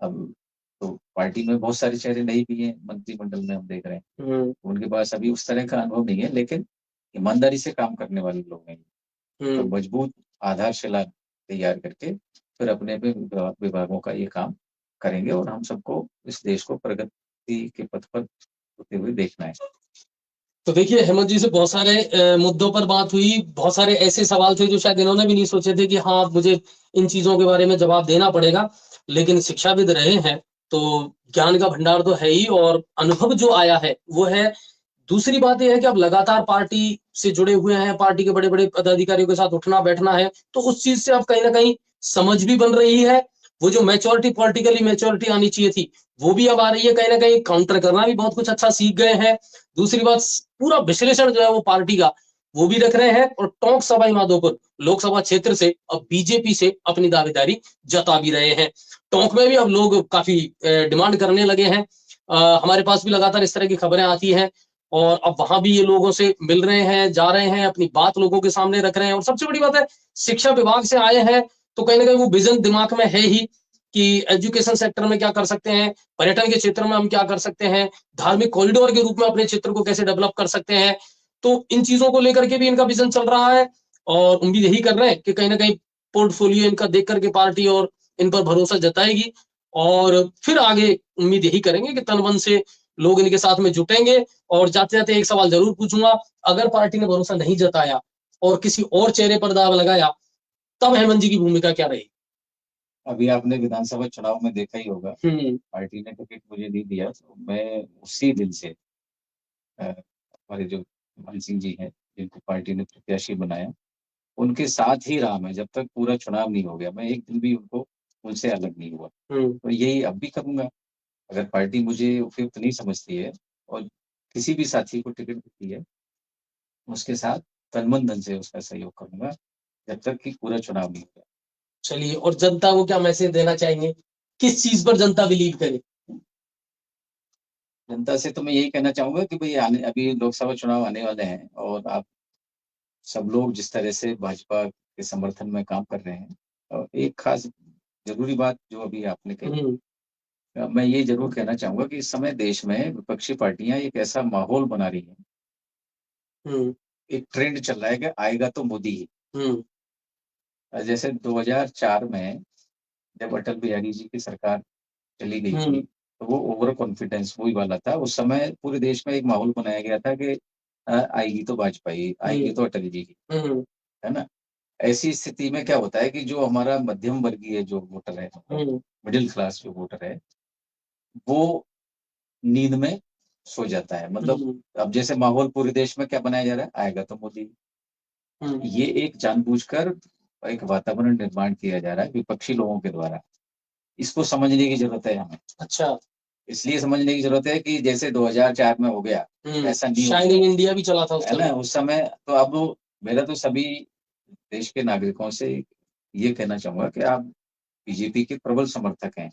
अब तो पार्टी में बहुत सारे चेहरे नहीं भी हैं, मंत्रिमंडल में हम देख रहे हैं, उनके पास अभी उस तरह का अनुभव नहीं है, लेकिन ईमानदारी से काम करने वाले लोग हैं। तो मजबूत आधारशिला तैयार करके फिर अपने अपने विभागों का ये काम करेंगे, और हम सबको इस देश को प्रगति के पथ पर होते हुए देखना है। तो देखिए, हेमंत जी से बहुत सारे मुद्दों पर बात हुई, बहुत सारे ऐसे सवाल थे जो शायद इन्होंने भी नहीं सोचे थे कि हाँ, मुझे इन चीजों के बारे में जवाब देना पड़ेगा। लेकिन शिक्षाविद रहे हैं तो ज्ञान का भंडार तो है ही, और अनुभव जो आया है वो है। दूसरी बात यह है कि अब लगातार पार्टी से जुड़े हुए हैं, पार्टी के बड़े बड़े पदाधिकारियों के साथ उठना बैठना है, तो उस चीज से अब कहीं ना कहीं समझ भी बन रही है। वो जो मैच्योरिटी, पॉलिटिकली मैच्योरिटी आनी चाहिए थी, वो भी अब आ रही है। कहीं ना कहीं काउंटर करना भी बहुत कुछ अच्छा सीख गए हैं। दूसरी बात, पूरा विश्लेषण जो है वो पार्टी का वो भी रख रहे हैं, और टोंक सवाई माधोपुर लोकसभा क्षेत्र से अब बीजेपी से अपनी दावेदारी जता भी रहे हैं। टोंक में भी अब लोग काफी डिमांड करने लगे हैं। हमारे पास भी लगातार इस तरह की खबरें आती हैं, और अब वहां भी ये लोगों से मिल रहे हैं, जा रहे हैं, अपनी बात लोगों के सामने रख रहे हैं। और सबसे बड़ी बात है, शिक्षा विभाग से आए हैं तो कहीं ना कहीं वो विजन दिमाग में है ही कि एजुकेशन सेक्टर में क्या कर सकते हैं, पर्यटन के क्षेत्र में हम क्या कर सकते हैं, धार्मिक कॉरिडोर के रूप में अपने क्षेत्र को कैसे डेवलप कर सकते हैं। तो इन चीजों को लेकर के भी इनका विजन चल रहा है, और उम्मीद यही कर रहे हैं कि कहीं ना कहीं पोर्टफोलियो इनका देख करके पार्टी और इन पर भरोसा जताएगी, और फिर आगे उम्मीद यही करेंगे कि तन मन से लोग इनके साथ में जुटेंगे। और जाते जाते एक सवाल जरूर पूछूंगा, अगर पार्टी ने भरोसा नहीं जताया और किसी और चेहरे पर दाव लगाया, तब हेमंत जी की भूमिका क्या रही? अभी आपने विधानसभा चुनाव में देखा ही होगा, पार्टी ने टिकट मुझे नहीं दिया, तो मैं उसी दिन से हमारे जो मान सिंह जी हैं, जिनको पार्टी ने प्रत्याशी बनाया, उनके साथ ही रहा मैं, जब तक पूरा चुनाव नहीं हो गया। मैं एक दिन भी उनसे अलग नहीं हुआ। तो यही अब भी करूंगा। अगर पार्टी मुझे उपयुक्त नहीं समझती है और किसी भी साथी को टिकट देती है, उसके साथ तन मन धन से उसका सहयोग करूंगा, जब तक कि पूरा चुनाव नहीं होगा। चलिए, और जनता को क्या मैसेज देना चाहेंगे? किस चीज पर जनता बिलीव करे? जनता से तो मैं यही कहना चाहूंगा कि भाई अभी लोकसभा चुनाव आने वाले हैं, और आप सब लोग जिस तरह से भाजपा के समर्थन में काम कर रहे हैं, और एक खास जरूरी बात जो अभी आपने कही, मैं ये जरूर कहना चाहूंगा कि इस समय देश में विपक्षी पार्टियां एक ऐसा माहौल बना रही हैं, एक ट्रेंड चल रहा है कि आएगा तो मोदी ही। जैसे 2004 में जब अटल बिहारी जी की सरकार चली गई थी, तो वो ओवर कॉन्फिडेंस वही वाला था। उस समय पूरे देश में एक माहौल बनाया गया था कि आएगी तो वाजपेयी, आएगी तो अटल जी की, है ना। ऐसी स्थिति में क्या होता है कि जो हमारा मध्यम वर्गीय जो वोटर है, मिडिल क्लास जो वोटर है, वो नींद में सो जाता है। मतलब अब जैसे माहौल पूरे देश में क्या बनाया जा रहा है, आएगा तो मोदी। ये एक जानबूझकर एक वातावरण निर्माण किया जा रहा है विपक्षी लोगों के द्वारा। इसको समझने की जरूरत है हमें। अच्छा, इसलिए समझने की जरूरत है कि जैसे 2004 में हो गया, ऐसा नहीं हो शाइनिंग इंडिया भी चला था उस है ना उस समय। तो अब मेरा तो सभी देश के नागरिकों से ये कहना चाहूंगा कि आप बीजेपी के प्रबल समर्थक हैं,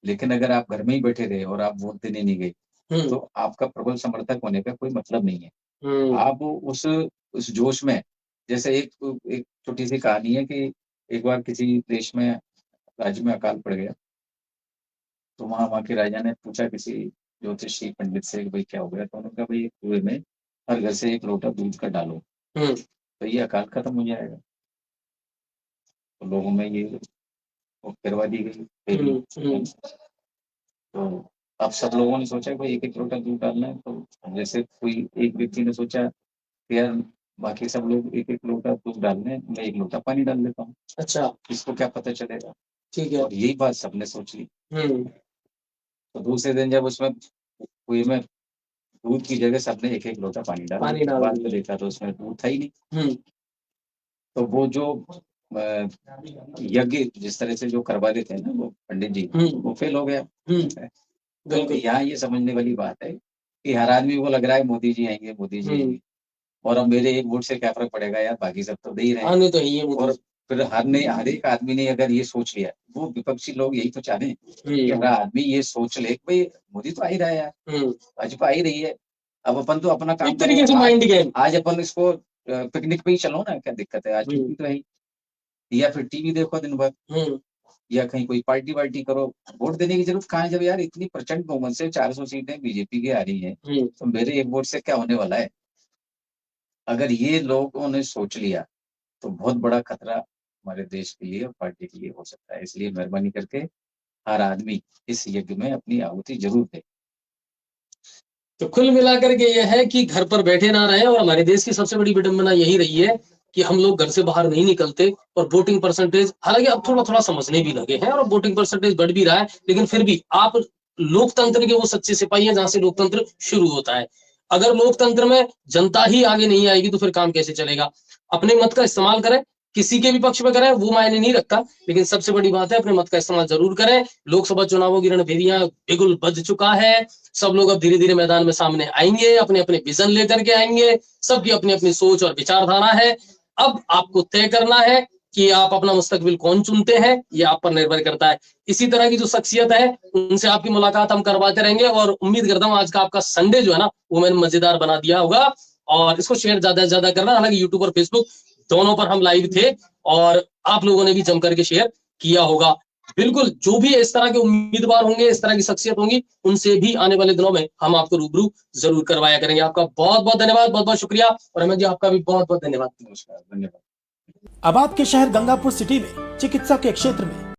लेकिन अगर आप घर में ही बैठे रहे और आप वोट देने नहीं गए, तो आपका प्रबल समर्थक होने का कोई मतलब नहीं है। आप उस जोश में, जैसे एक छोटी सी कहानी है कि एक बार किसी देश में, राज्य में अकाल पड़ गया, तो वहां के राजा ने पूछा किसी ज्योतिषी पंडित से कि भाई क्या हो गया, तो उन्होंने कहा भाई कुएं में हर घर से एक लोटा दूध का डालो, तो ये अकाल खत्म हो जाएगा। तो लोगों में ये वो करवा दी गई। तो अब सब लोगों ने सोचा भाई एक एक लोटा दूध डालना है, तो जैसे कोई एक व्यक्ति ने सोचा कि यार बाकी सब लोग एक एक लोटा दूध डालने, मैं एक लोटा पानी डाल देता हूँ। अच्छा, इसको क्या पता चलेगा। ठीक है, और यही बात सबने सोच ली। तो दूसरे दिन जब उसमें कुएं में दूध की जगह सबने एक एक लोटा पानी डाला, बाद में देखा तो उसमें दूध था ही नहीं। तो वो जो यज्ञ जिस तरह से जो करवा देते हैं ना वो पंडित जी, वो फेल हो गया। तो यहाँ ये समझने वाली बात है कि हर आदमी को लग रहा है मोदी जी आएंगे, मोदी जी आएंगे, और अब मेरे एक वोट से क्या फर्क पड़ेगा यार, बाकी सब तो दे ही रहे हैं। तो ये और फिर हर एक आदमी ने अगर ये सोच लिया, वो विपक्षी लोग यही तो चाह रहे हैं कि हर आदमी ये सोच ले भाई मोदी तो आ ही रहा है यार, भाजपा आ ही रही है, अब अपन तो अपना काम तरीके से माइंड गेम, आज अपन इसको पिकनिक पे ही चलो ना, क्या दिक्कत है, आज छुट्टी तो है ही, या फिर टीवी देखो दिन भर, या कहीं कोई पार्टी वार्टी करो। वोट देने की जरूरत कहाँ है जब यार इतनी प्रचंड बहुमत से 400 सीटें बीजेपी की आ रही हैं, तो मेरे एक वोट से क्या होने वाला है। अगर ये लोगों ने सोच लिया तो बहुत बड़ा खतरा हमारे देश के लिए और पार्टी के लिए हो सकता है। इसलिए मेहरबानी करके हर आदमी इस यज्ञ में अपनी आहुति जरूर दे। तो कुल मिलाकर के यह है कि घर पर बैठे ना रहे, और हमारे देश की सबसे बड़ी विडंबना यही रही है कि हम लोग घर से बाहर नहीं निकलते, और वोटिंग परसेंटेज हालांकि अब थोड़ा थोड़ा समझने भी लगे हैं और वोटिंग परसेंटेज बढ़ भी रहा है, लेकिन फिर भी आप लोकतंत्र के वो सच्चे सिपाही हैं जहां से लोकतंत्र शुरू होता है। अगर लोकतंत्र में जनता ही आगे नहीं आएगी तो फिर काम कैसे चलेगा। अपने मत का इस्तेमाल करें, किसी के भी पक्ष में करें वो मायने नहीं रखता, लेकिन सबसे बड़ी बात है अपने मत का इस्तेमाल जरूर करें। लोकसभा चुनावों की रणभेरियां बिल्कुल बज चुका है, सब लोग अब धीरे धीरे मैदान में सामने आएंगे, अपने अपने विजन लेकर के आएंगे, सबकी अपनी अपनी सोच और विचारधारा है। अब आपको तय करना है कि आप अपना मुस्तकबिल कौन चुनते हैं, ये आप पर निर्भर करता है। इसी तरह की जो शख्सियत है उनसे आपकी मुलाकात हम करवाते रहेंगे, और उम्मीद करता हूँ आज का आपका संडे जो है ना वो मैंने मजेदार बना दिया होगा, और इसको शेयर ज्यादा से ज्यादा करना। हालांकि यूट्यूब और फेसबुक दोनों पर हम लाइव थे और आप लोगों ने भी जम करके शेयर किया होगा। बिल्कुल, जो भी इस तरह के उम्मीदवार होंगे, इस तरह की शख्सियत होंगी, उनसे भी आने वाले दिनों में हम आपको रूबरू जरूर करवाया करेंगे। आपका बहुत बहुत धन्यवाद, बहुत बहुत शुक्रिया, और अहमद जी आपका भी बहुत बहुत धन्यवाद। नमस्कार, धन्यवाद। अब आपके शहर गंगापुर सिटी में चिकित्सा के क्षेत्र में